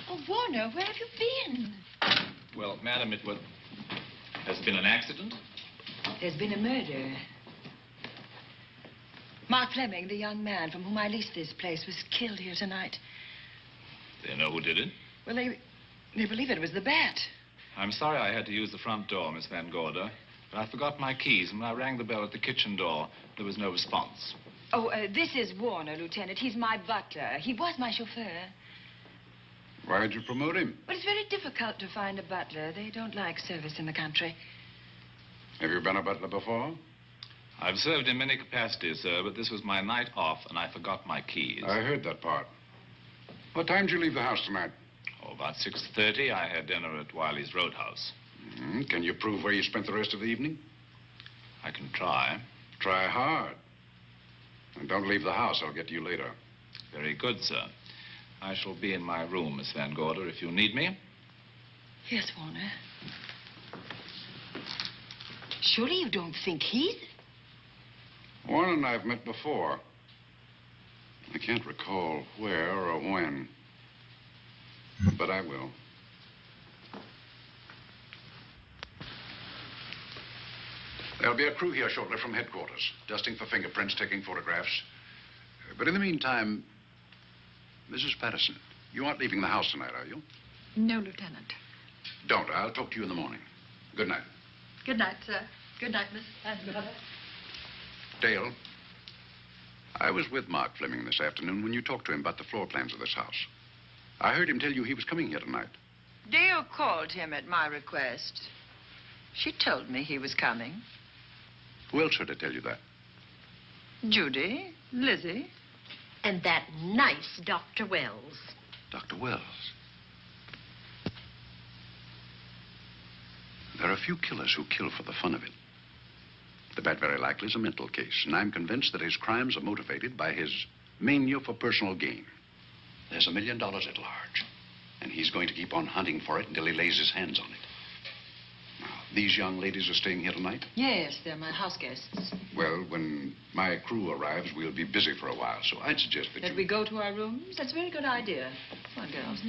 Oh, Warner, where have you been? Well, madam, has been an accident? There's been a murder. Mark Fleming, the young man from whom I leased this place, was killed here tonight. They know who did it? Well, they believe it was the bat. I'm sorry I had to use the front door, Miss Van Gorder, but I forgot my keys, and when I rang the bell at the kitchen door, there was no response. Oh, this is Warner, Lieutenant. He's my butler. He was my chauffeur. Why'd you promote him? But it's very difficult to find a butler. They don't like service in the country. Have you been a butler before? I've served in many capacities, sir, but this was my night off, and I forgot my keys. I heard that part. What time did you leave the house tonight? Oh, about 6:30. I had dinner at Wiley's Roadhouse. Can you prove where you spent the rest of the evening? I can try. Try hard. And don't leave the house. I'll get to you later. Very good, sir. I shall be in my room, Miss Van Gorder, if you need me. Yes, Warner. Surely you don't think he's... Warren and I have met before. I can't recall where or when. But I will. There'll be a crew here shortly from headquarters, dusting for fingerprints, taking photographs. But in the meantime, Mrs. Patterson, you aren't leaving the house tonight, are you? No, Lieutenant. Don't. I'll talk to you in the morning. Good night. Good night, sir. Good night, Miss Van Gorder. Dale, I was with Mark Fleming this afternoon when you talked to him about the floor plans of this house. I heard him tell you he was coming here tonight. Dale called him at my request. She told me he was coming. Who else heard her tell you that? Judy, Lizzie. And that nice Dr. Wells. Dr. Wells. There are few killers who kill for the fun of it. The bat very likely is a mental case, and I'm convinced that his crimes are motivated by his mania for personal gain. There's $1 million at large, and he's going to keep on hunting for it until he lays his hands on it. Now, these young ladies are staying here tonight? Yes, they're my house guests. Well, when my crew arrives, we'll be busy for a while, so I'd suggest that That we go to our rooms? That's a very good idea. Come on, girls.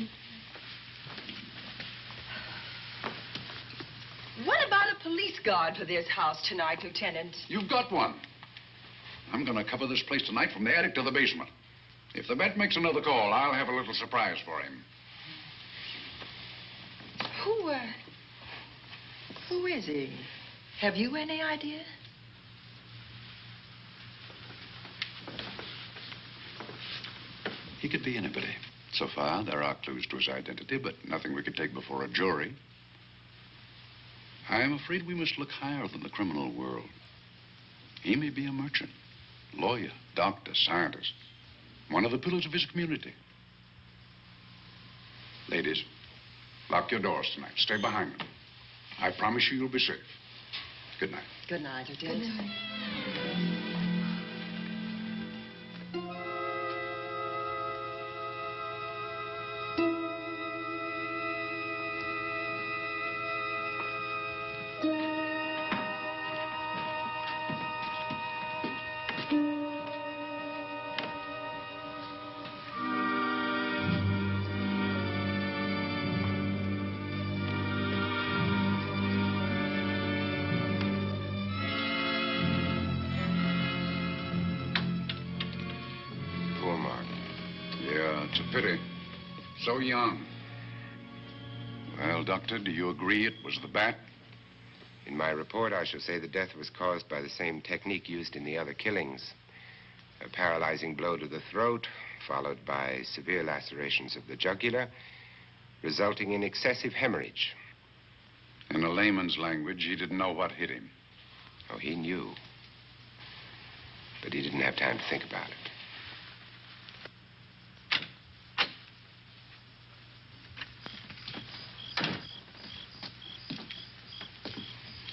What about a police guard for this house tonight, Lieutenant? You've got one. I'm going to cover this place tonight from the attic to the basement. If the bat makes another call, I'll have a little surprise for him. Who is he? Have you any idea? He could be anybody. So far, there are clues to his identity, but nothing we could take before a jury. I am afraid we must look higher than the criminal world. He may be a merchant, lawyer, doctor, scientist, one of the pillars of his community. Ladies, lock your doors tonight. Stay behind them. I promise you you'll be safe. Good night. Good night, Lieutenant. Good night. Pity. So young. Well, Doctor, do you agree it was the bat? In my report, I shall say the death was caused by the same technique used in the other killings. A paralyzing blow to the throat, followed by severe lacerations of the jugular, resulting in excessive hemorrhage. In a layman's language, he didn't know what hit him. Oh, he knew. But he didn't have time to think about it.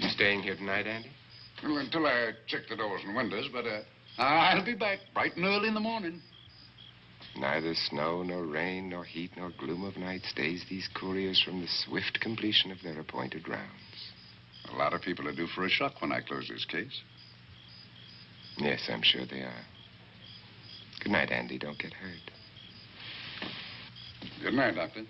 Staying here tonight, Andy? Well, until I check the doors and windows, but I'll be back bright and early in the morning. Neither snow, nor rain, nor heat, nor gloom of night stays these couriers from the swift completion of their appointed rounds. A lot of people are due for a shock when I close this case. Yes, I'm sure they are. Good night, Andy. Don't get hurt. Good night, Doctor.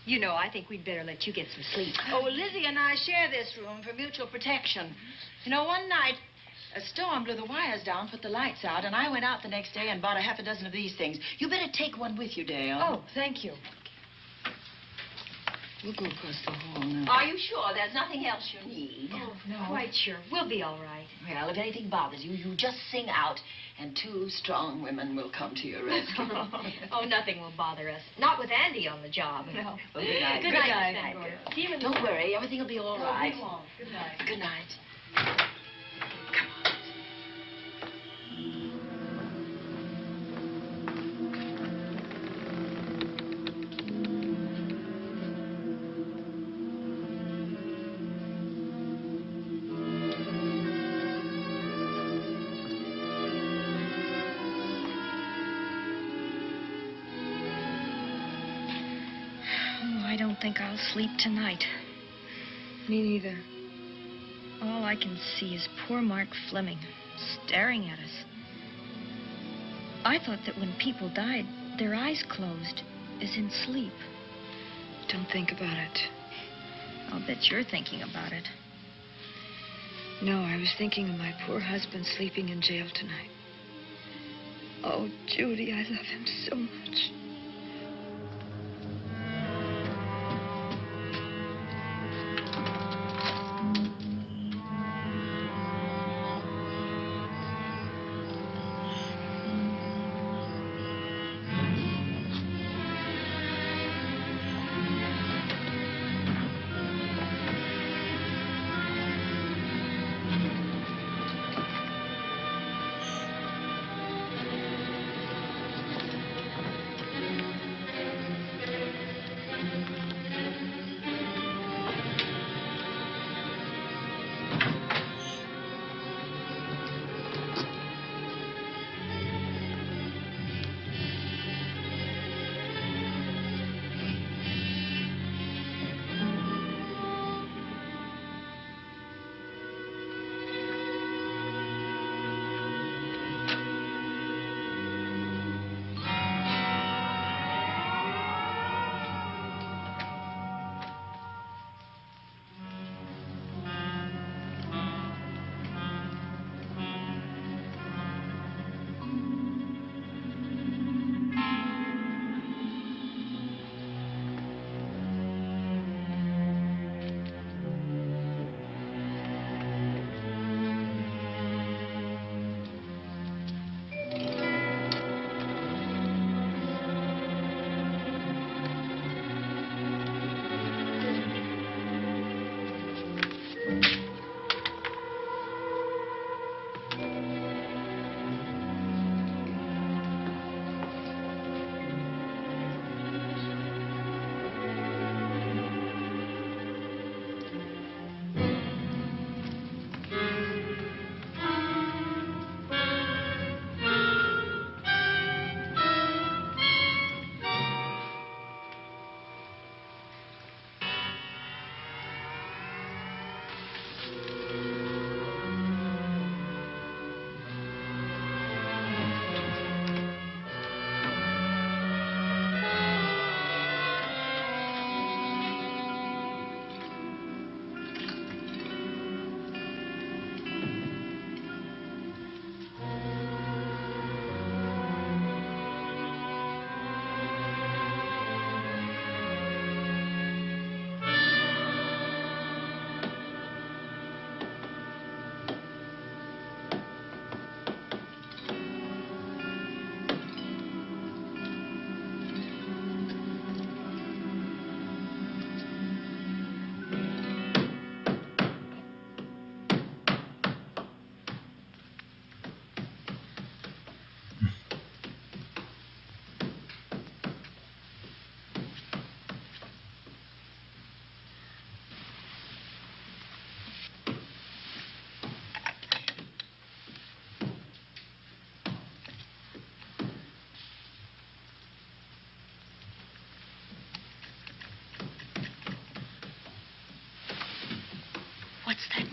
You know, I think we'd better let you get some sleep. Oh, well, Lizzie and I share this room for mutual protection. You know, one night, a storm blew the wires down, put the lights out, and I went out the next day and bought a half a dozen of these things. You better take one with you, Dale. Oh, thank you. We'll go across the hall now. Are you sure there's nothing else you need? Oh, no. Quite sure. We'll be all right. Well, if anything bothers you, you just sing out, and 2 strong women will come to your rescue. Oh, nothing will bother us. Not with Andy on the job. No. Well, good night. Good night, Miss Van Gorder. See you in the Don't worry, everything will be all right. We won't. Good night. Good night. I don't think I'll sleep tonight. Me neither. All I can see is poor Mark Fleming staring at us. I thought that when people died, their eyes closed, as in sleep. Don't think about it. I'll bet you're thinking about it. No, I was thinking of my poor husband sleeping in jail tonight. Oh, Judy, I love him so much.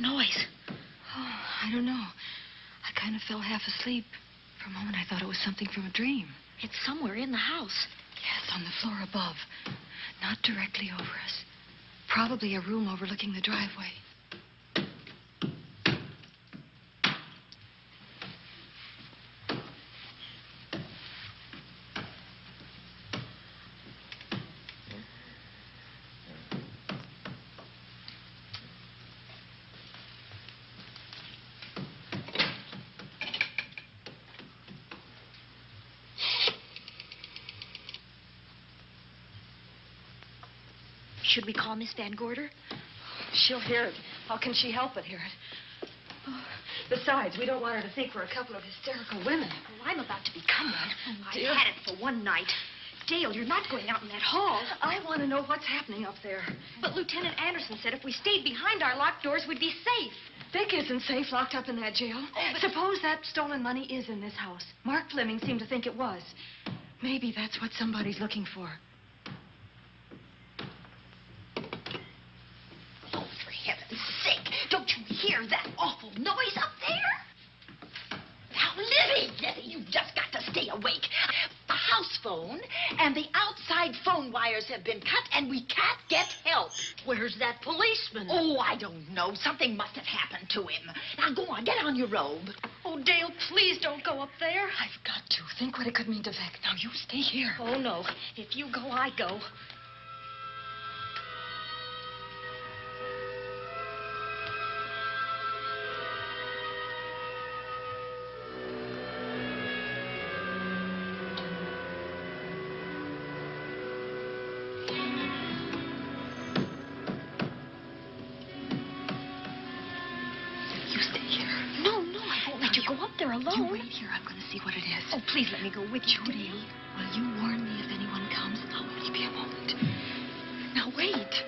noise? Oh, I don't know. I kind of fell half asleep. For a moment, I thought it was something from a dream. It's somewhere in the house. Yes, on the floor above. Not directly over us. Probably a room overlooking the driveway. Should we call Miss Van Gorder? She'll hear it. How can she help but hear it? Oh, besides, we don't want her to think we're a couple of hysterical women. Well, I'm about to become one. dear. I had it for one night. Dale, you're not going out in that hall. I want to know what's happening up there. But Lieutenant Anderson said if we stayed behind our locked doors, we'd be safe. Vic isn't safe locked up in that jail. Suppose that stolen money is in this house. Mark Fleming seemed to think it was. Maybe that's what somebody's looking for. Oh, for heaven's sake, don't you hear that awful noise up there? Now, Livy, you've just got to stay awake. The house phone and the outside phone wires have been cut, and we can't get help. Where's that policeman? Oh, I don't know. Something must have happened to him. Now, go on, get on your robe. Oh, Dale, please don't go up there. I've got to. Think what it could mean to Vic. Now, you stay here. Oh, no. If you go, I go. Alone. You wait here. I'm going to see what it is. Oh, please let me go with you. Judy, will you warn me if anyone comes? I'll only be a moment. Now, wait.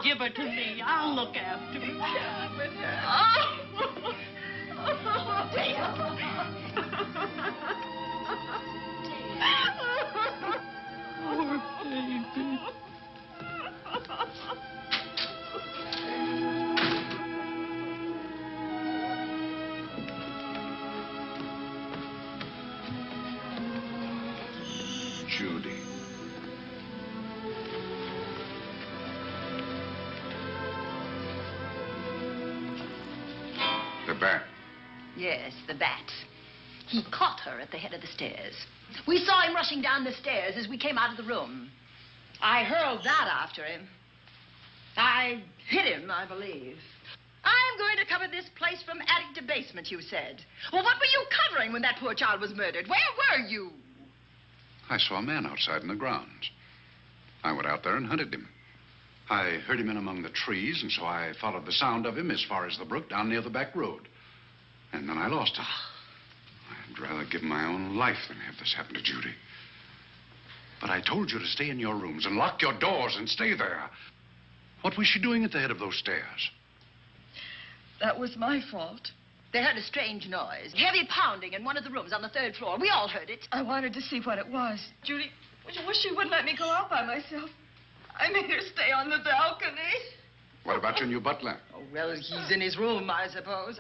Give her to me. I'll look after her. Poor baby. Judy. The bat. Yes, the bat. He caught her at the head of the stairs. We saw him rushing down the stairs as we came out of the room. I hurled that after him. I hit him, I believe. I'm going to cover this place from attic to basement, you said. Well, what were you covering when that poor child was murdered? Where were you? I saw a man outside in the grounds. I went out there and hunted him. I heard him in among the trees, and so I followed the sound of him as far as the brook down near the back road. And then I lost him. I'd rather give my own life than have this happen to Judy. But I told you to stay in your rooms and lock your doors and stay there. What was she doing at the head of those stairs? That was my fault. They heard a strange noise. Heavy pounding in one of the rooms on the third floor. We all heard it. I wanted to see what it was. Judy, wish she wouldn't let me go out by myself. I made her stay on the balcony. What about your new butler? Oh, well, he's in his room, I suppose.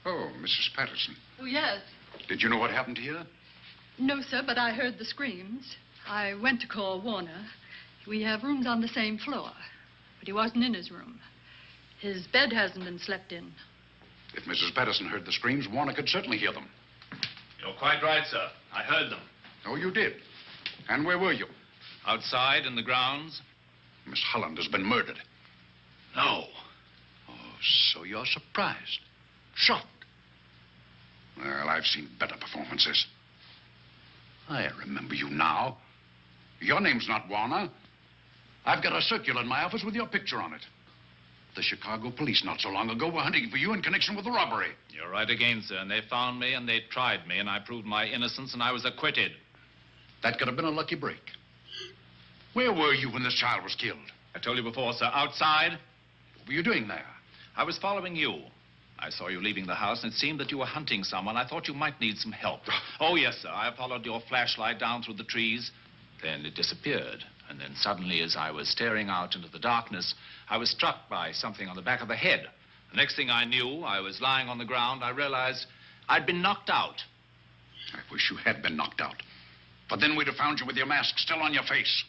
Oh, Mrs. Patterson. Oh, yes. Did you know what happened here? No, sir, but I heard the screams. I went to call Warner. We have rooms on the same floor, but he wasn't in his room. His bed hasn't been slept in. If Mrs. Patterson heard the screams, Warner could certainly hear them. You're quite right, sir. I heard them. Oh, you did? And where were you? Outside in the grounds. Miss Holland has been murdered. No. Oh, so you're surprised. Shocked. Well, I've seen better performances. I remember you now. Your name's not Warner. I've got a circular in my office with your picture on it. The Chicago police not so long ago were hunting for you in connection with the robbery. You're right again, sir. And they found me and they tried me and I proved my innocence and I was acquitted. That could have been a lucky break. Where were you when this child was killed? I told you before, sir. Outside. What were you doing there? I was following you. I saw you leaving the house, and it seemed that you were hunting someone. I thought you might need some help. Oh, yes, sir. I followed your flashlight down through the trees. Then it disappeared. And then suddenly, as I was staring out into the darkness, I was struck by something on the back of the head. The next thing I knew, I was lying on the ground. I realized I'd been knocked out. I wish you had been knocked out. But then we'd have found you with your mask still on your face.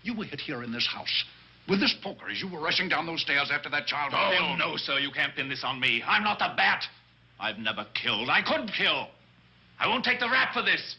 You were hit here in this house with this poker as you were rushing down those stairs after that child was Oh, killed. no, sir. You can't pin this on me. I'm not the bat. I've never killed. I couldn't kill. I won't take the rap for this.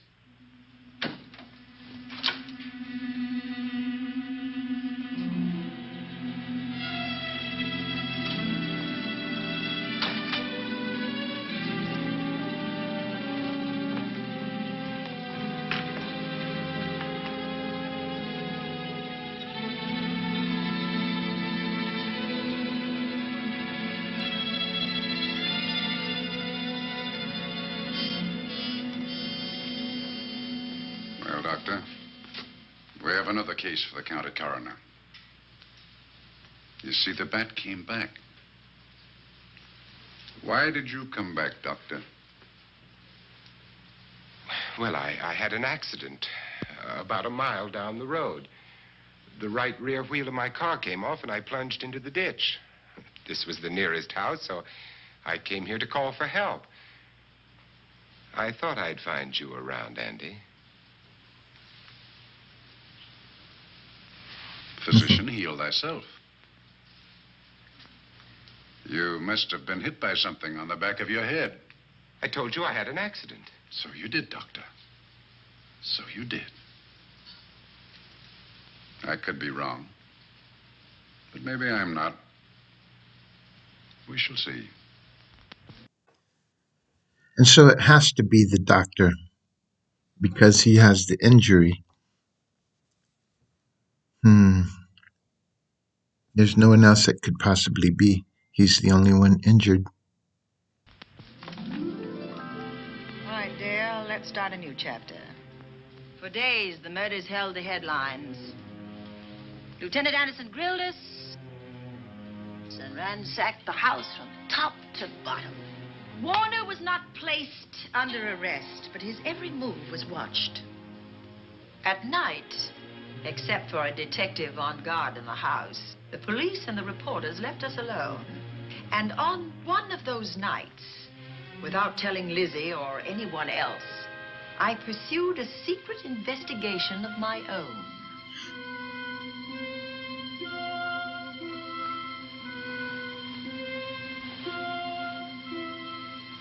Well, Doctor, we have another case for the county coroner. You see, the bat came back. Why did you come back, Doctor? Well, I had an accident about a mile down the road. The right rear wheel of my car came off, and I plunged into the ditch. This was the nearest house, so I came here to call for help. I thought I'd find you around, Andy. Physician, heal thyself. You must have been hit by something on the back of your head. I told you I had an accident. So you did, Doctor. So you did. I could be wrong. But maybe I'm not. We shall see. And so it has to be the doctor because he has the injury. There's no one else that could possibly be. He's the only one injured. All right, Dale, let's start a new chapter. For days, the murders held the headlines. Lieutenant Anderson grilled us and ransacked the house from top to bottom. Warner was not placed under arrest, but his every move was watched. At night, except for a detective on guard in the house, the police and the reporters left us alone. And on one of those nights, without telling Lizzie or anyone else, I pursued a secret investigation of my own.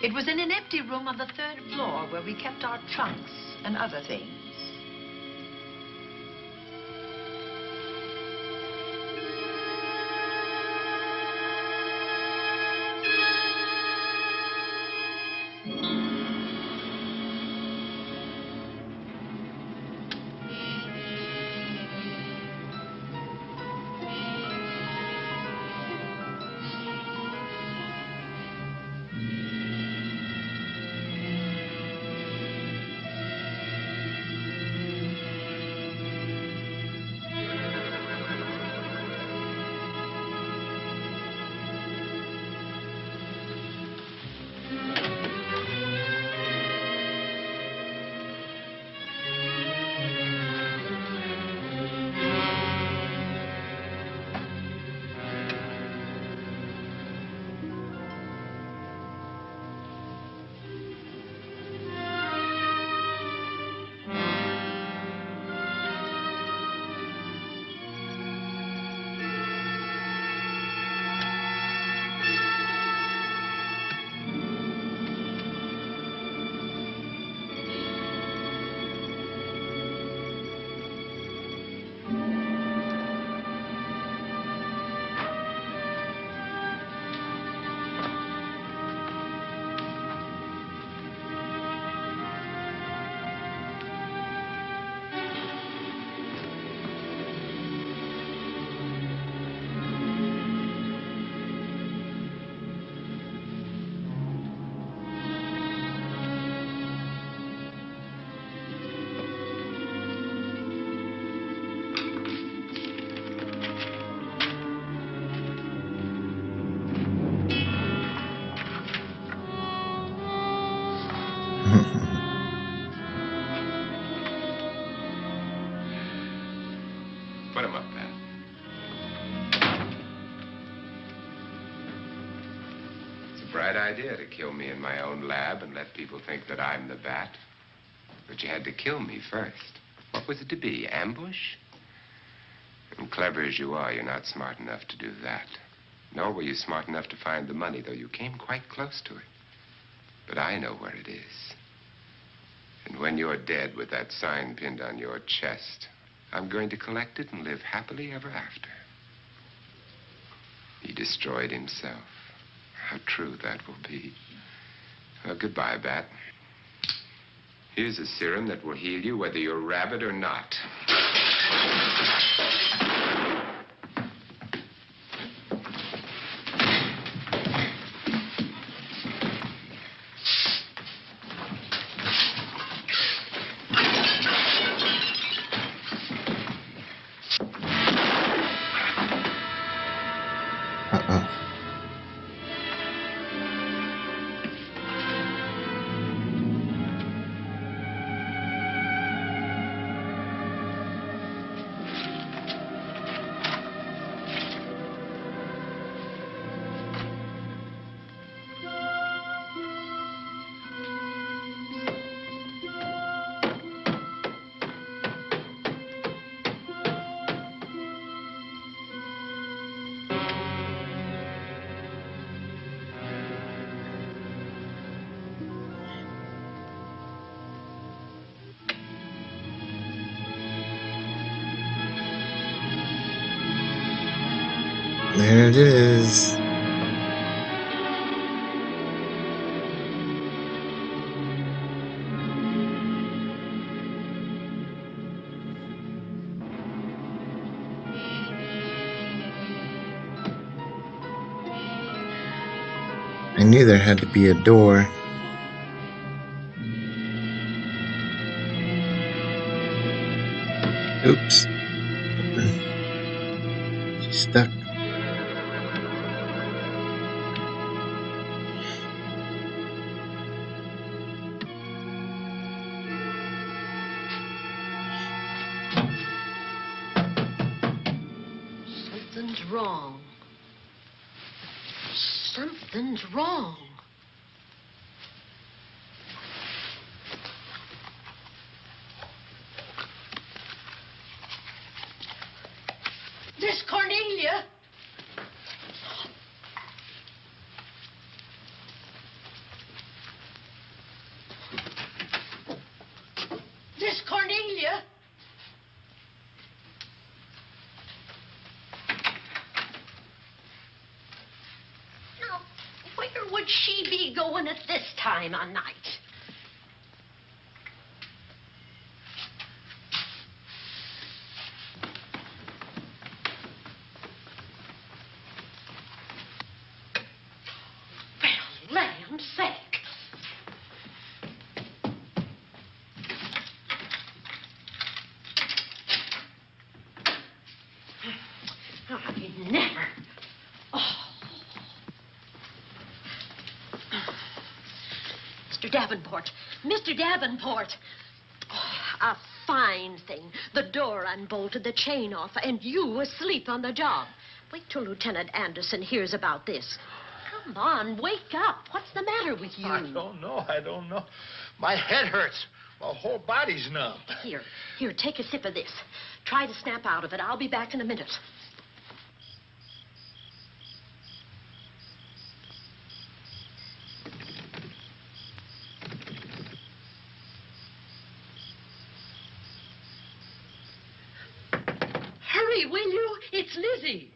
It was in an empty room on the 3rd floor where we kept our trunks and other things. idea to kill me in my own lab and let people think that I'm the bat. But you had to kill me first. What was it to be, ambush? And clever as you are, you're not smart enough to do that. Nor were you smart enough to find the money, though you came quite close to it. But I know where it is. And when you're dead with that sign pinned on your chest, I'm going to collect it and live happily ever after. He destroyed himself. How true that will be. Well, goodbye, Bat. Here's a serum that will heal you whether you're rabid or not. There it is. I knew there had to be a door. Oops. She's stuck. Something's wrong. Something's wrong. Miss Cornelia. Miss Cornelia. Now, where would she be going at this time of night? Land's sake. I never. Oh. Mr. Davenport. Mr. Davenport. Oh, a fine thing. The door unbolted, the chain off, and you asleep on the job. Wait till Lieutenant Anderson hears about this. Come on, wake up. What's the matter with you? I don't know. My head hurts. My whole body's numb. Here, take a sip of this. Try to snap out of it. I'll be back in a minute. Hurry, will you? It's Lizzie.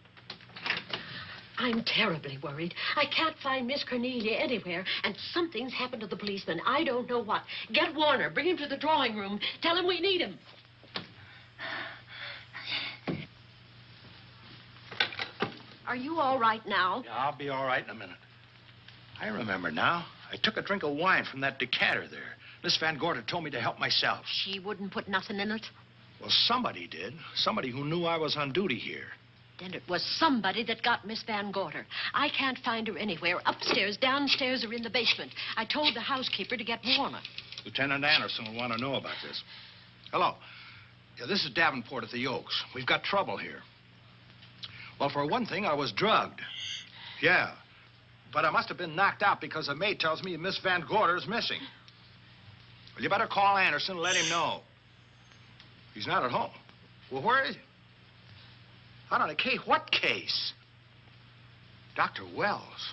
I'm terribly worried. I can't find Miss Cornelia anywhere, and something's happened to the policeman. I don't know what. Get Warner. Bring him to the drawing room. Tell him we need him. Are you all right now? Yeah, I'll be all right in a minute. I remember now. I took a drink of wine from that decanter there. Miss Van Gorder told me to help myself. She wouldn't put nothing in it? Well, somebody did. Somebody who knew I was on duty here. Then it was somebody that got Miss Van Gorder. I can't find her anywhere. Upstairs, downstairs, or in the basement. I told the housekeeper to get Warner. Lieutenant Anderson will want to know about this. Hello. Yeah, this is Davenport at the Oaks. We've got trouble here. Well, for one thing, I was drugged. Yeah. But I must have been knocked out because the maid tells me Miss Van Gorder is missing. Well, you better call Anderson and let him know. He's not at home. Well, where is he? Out on a case? What case? Dr. Wells.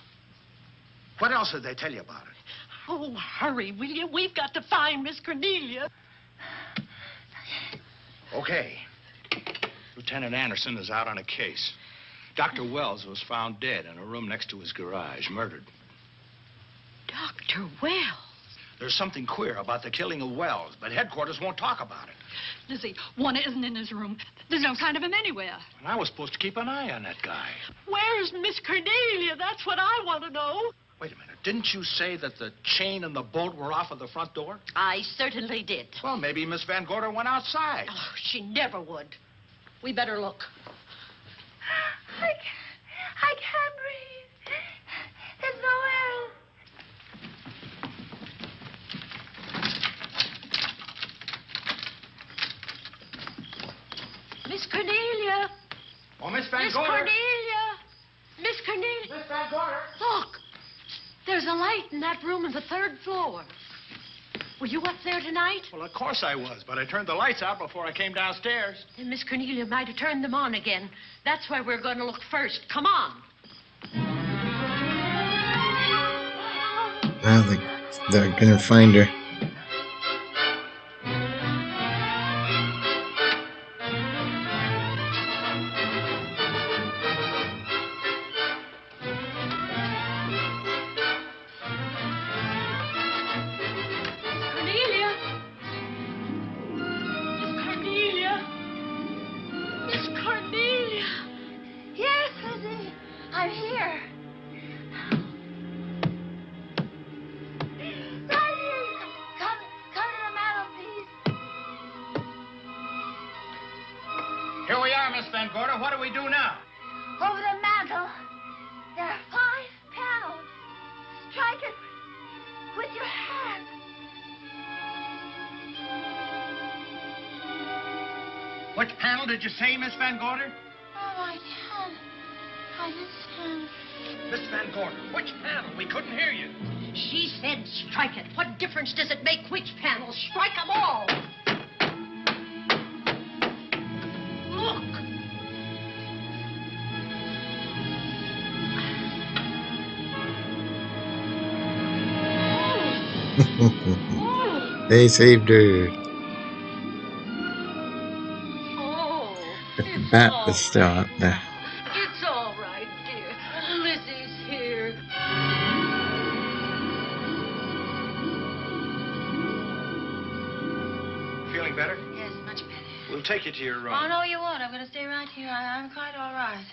What else did they tell you about it? Oh, hurry, will you? We've got to find Miss Cornelia. Okay. Lieutenant Anderson is out on a case. Dr. Wells was found dead in a room next to his garage, murdered. Dr. Wells? There's something queer about the killing of Wells, but headquarters won't talk about it. Lizzie, Warner isn't in his room. There's no sign of him anywhere. And I was supposed to keep an eye on that guy. Where's Miss Cornelia? That's what I want to know. Wait a minute. Didn't you say that the chain and the bolt were off of the front door? I certainly did. Well, maybe Miss Van Gorder went outside. Oh, she never would. We better look. I can't breathe. There's no air. Miss Cornelia. Oh, Miss Van Miss Gorder. Cornelia. Miss Cornelia. Miss Van Gorder. Look. There's a light in that room on the 3rd floor. Were you up there tonight? Well, of course I was, but I turned the lights out before I came downstairs. Then Miss Cornelia might have turned them on again. That's where we're going to look first. Come on. Now they're gonna find her. Here we are, Miss Van Gorder. What do we do now? Over the mantel, there are 5 panels. Strike it with your hand. Which panel did you say, Miss Van Gorder? Oh, I can't understand. Miss Van Gorder, which panel? We couldn't hear you. She said strike it. What difference does it make which panel? Strike them all. Look. They saved her. Oh, But the bat was still out there. it's all right, dear. Lizzie's here. Feeling better? Yes, much better. We'll take you to your room. Oh, no, you won't. I'm going to stay right here. I'm quite all right.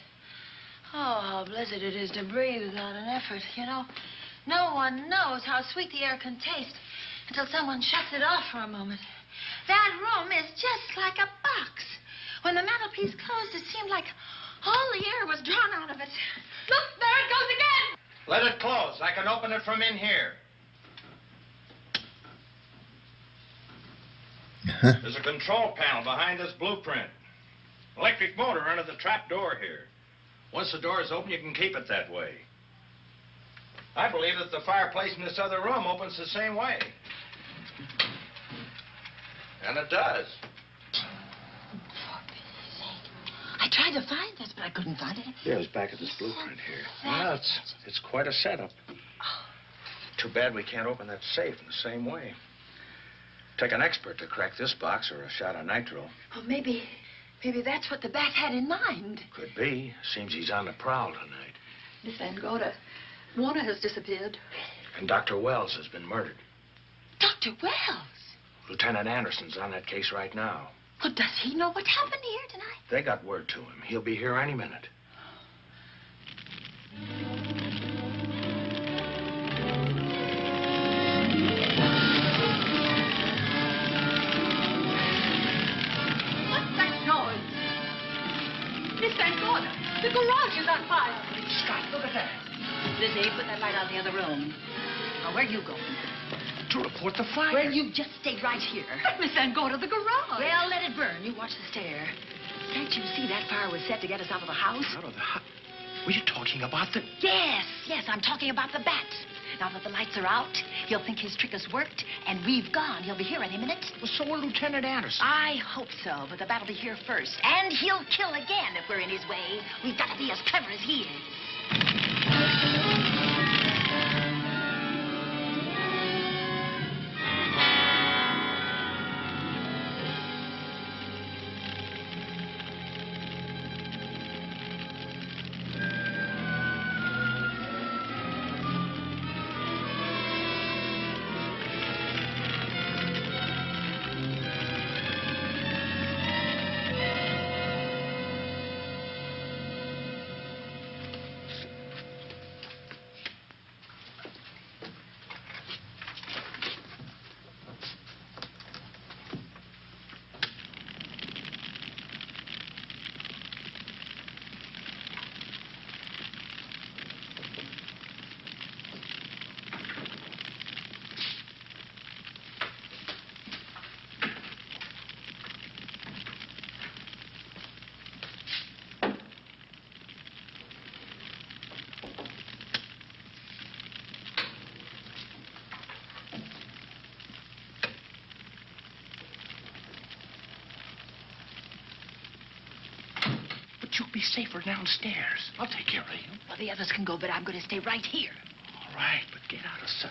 Oh, how blessed it is to breathe without an effort. You know, no one knows how sweet the air can taste until someone shuts it off for a moment. That room is just like a box. When the mantelpiece closed, it seemed like all the air was drawn out of it. Look, there it goes again. Let it close. I can open it from in here. There's a control panel behind this blueprint. Electric motor under the trap door here. Once the door is open, you can keep it that way. I believe that the fireplace in this other room opens the same way. And it does. I tried to find this, but I couldn't find it. Yeah, it's back at this blueprint here. Well, it's quite a setup. Too bad we can't open that safe in the same way. Take an expert to crack this box or a shot of nitro. Well, maybe that's what the bat had in mind. Could be. Seems he's on the prowl tonight. Miss Van Gorder, Warner has disappeared. And Dr. Wells has been murdered. Dr. Wells? Lieutenant Anderson's on that case right now. Well, does he know what happened here tonight? They got word to him. He'll be here any minute. What's that noise? Miss Van Gorder, the garage is on fire. Scott, look at that. Lizzie, put that light out in the other room. Now, where are you going? To report the fire. Well, you just stay right here. But Miss Van Gorder, the garage. Well, let it burn. You watch the stair. Can't you see that fire was set to get us out of the house? Out of the house? Were you talking about the... Yes, I'm talking about the bat. Now that the lights are out, he'll think his trick has worked, and we've gone. He'll be here any minute. Well, so will Lieutenant Anderson. I hope so, but the bat will be here first. And he'll kill again if we're in his way. We've got to be as clever as he is. But you'll be safer downstairs. I'll take care of you. Well, the others can go, but I'm going to stay right here. All right, but get out of sight.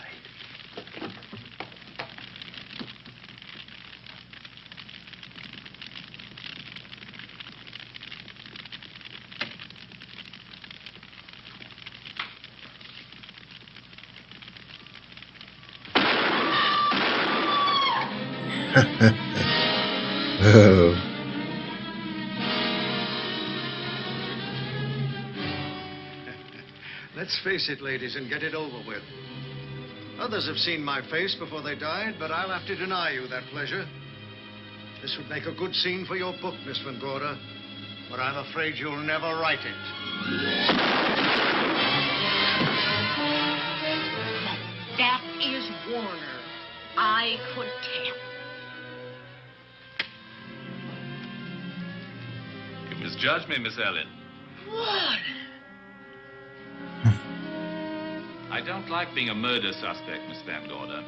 Oh. Let's face it, ladies, and get it over with. Others have seen my face before they died, but I'll have to deny you that pleasure. This would make a good scene for your book, Miss Van Gorder, but I'm afraid you'll never write it. That is Warner. I could tell. You misjudged me, Miss Ellen. Warner! I don't like being a murder suspect, Miss Van Gorder.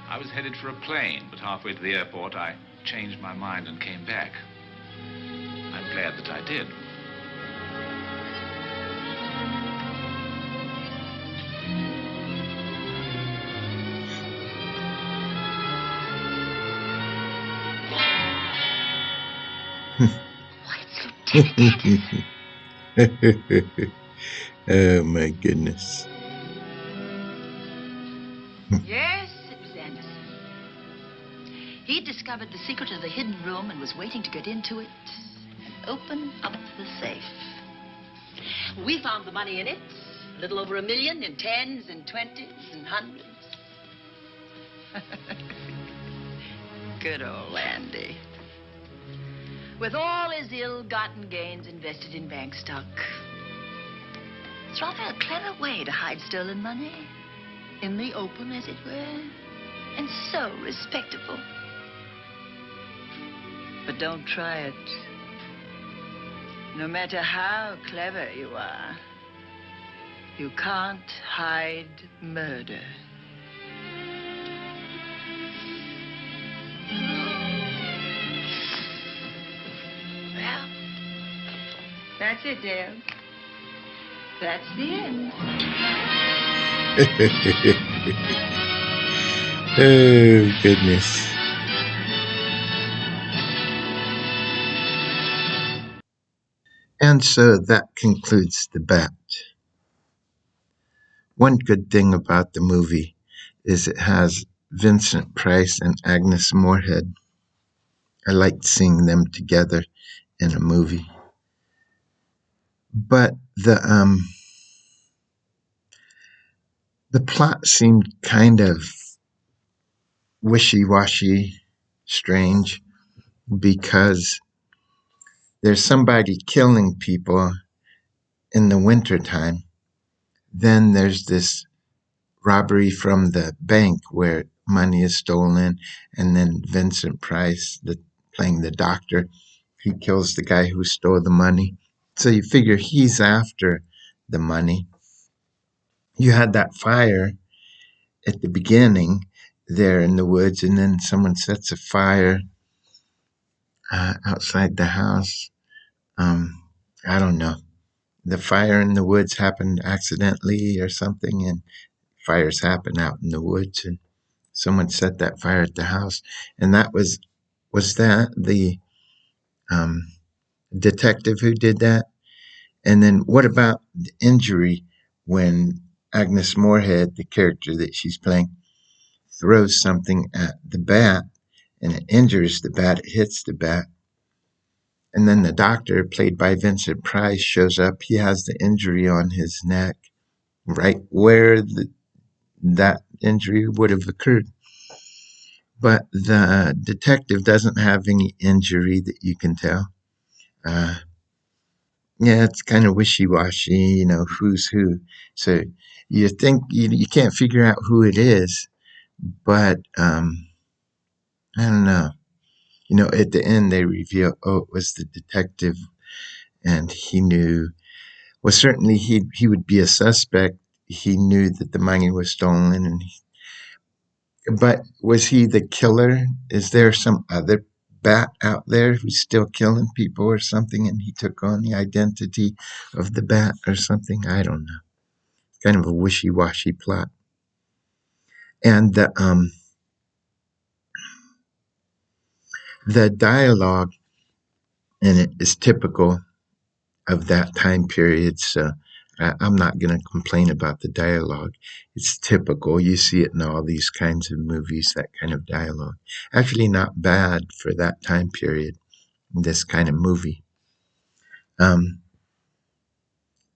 I was headed for a plane, but halfway to the airport, I changed my mind and came back. I'm glad that I did. Oh, my goodness. Yes, it was Anderson. He discovered the secret of the hidden room and was waiting to get into it and open up the safe. We found the money in it. A little over $1 million in tens and twenties and hundreds. Good old Andy. With all his ill-gotten gains invested in bank stock. It's rather a clever way to hide stolen money. In the open, as it were. And so respectable. But don't try it. No matter how clever you are, you can't hide murder. Well, that's it, Dale. That's the end. Oh, goodness. And so that concludes the bat. One good thing about the movie is it has Vincent Price and Agnes Moorehead. I liked seeing them together in a movie. But the plot seemed kind of wishy-washy, strange, because there's somebody killing people in the wintertime. Then there's this robbery from the bank where money is stolen, and then Vincent Price, playing the doctor, he kills the guy who stole the money. So you figure he's after the money. You had that fire at the beginning there in the woods, and then someone sets a fire outside the house. I don't know. The fire in the woods happened accidentally or something, and fires happen out in the woods, and someone set that fire at the house. And that was that the um, detective who did that? And then what about the injury when Agnes Moorehead, the character that she's playing, throws something at the bat and it injures the bat, it hits the bat. And then the doctor, played by Vincent Price, shows up. He has the injury on his neck, right where that injury would have occurred. But the detective doesn't have any injury that you can tell. Yeah, it's kind of wishy-washy, who's who. So you think you can't figure out who it is, but I don't know. At the end they reveal, oh, it was the detective, and he knew. Well, certainly he would be a suspect. He knew that the money was stolen, but was he the killer? Is there some other bat out there who's still killing people or something, and he took on the identity of the bat or something? I don't know. Kind of a wishy-washy plot. And the dialogue in it is typical of that time period, so I'm not going to complain about the dialogue. It's typical. You see it in all these kinds of movies, that kind of dialogue. Actually, not bad for that time period, this kind of movie.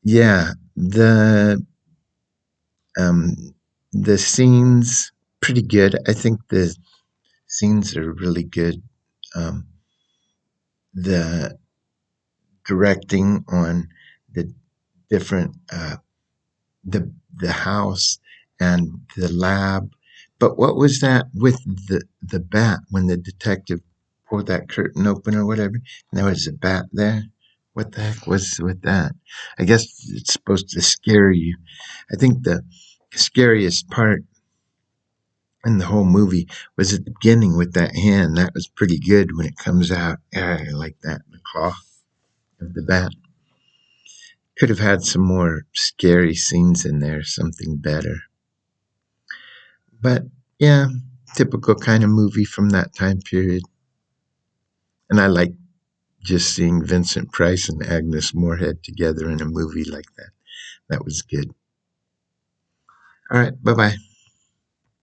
Yeah, the scenes pretty good. I think the scenes are really good. The directing on the different the house and the lab. But what was that with the bat when the detective pulled that curtain open or whatever? And there was a bat there. What the heck was with that? I guess it's supposed to scare you. I think the scariest part in the whole movie was at the beginning with that hand. That was pretty good when it comes out. I like that, the claw of the bat. Could have had some more scary scenes in there, something better. But yeah, typical kind of movie from that time period. And I like just seeing Vincent Price and Agnes Moorehead together in a movie like that. That was good. All right, bye-bye.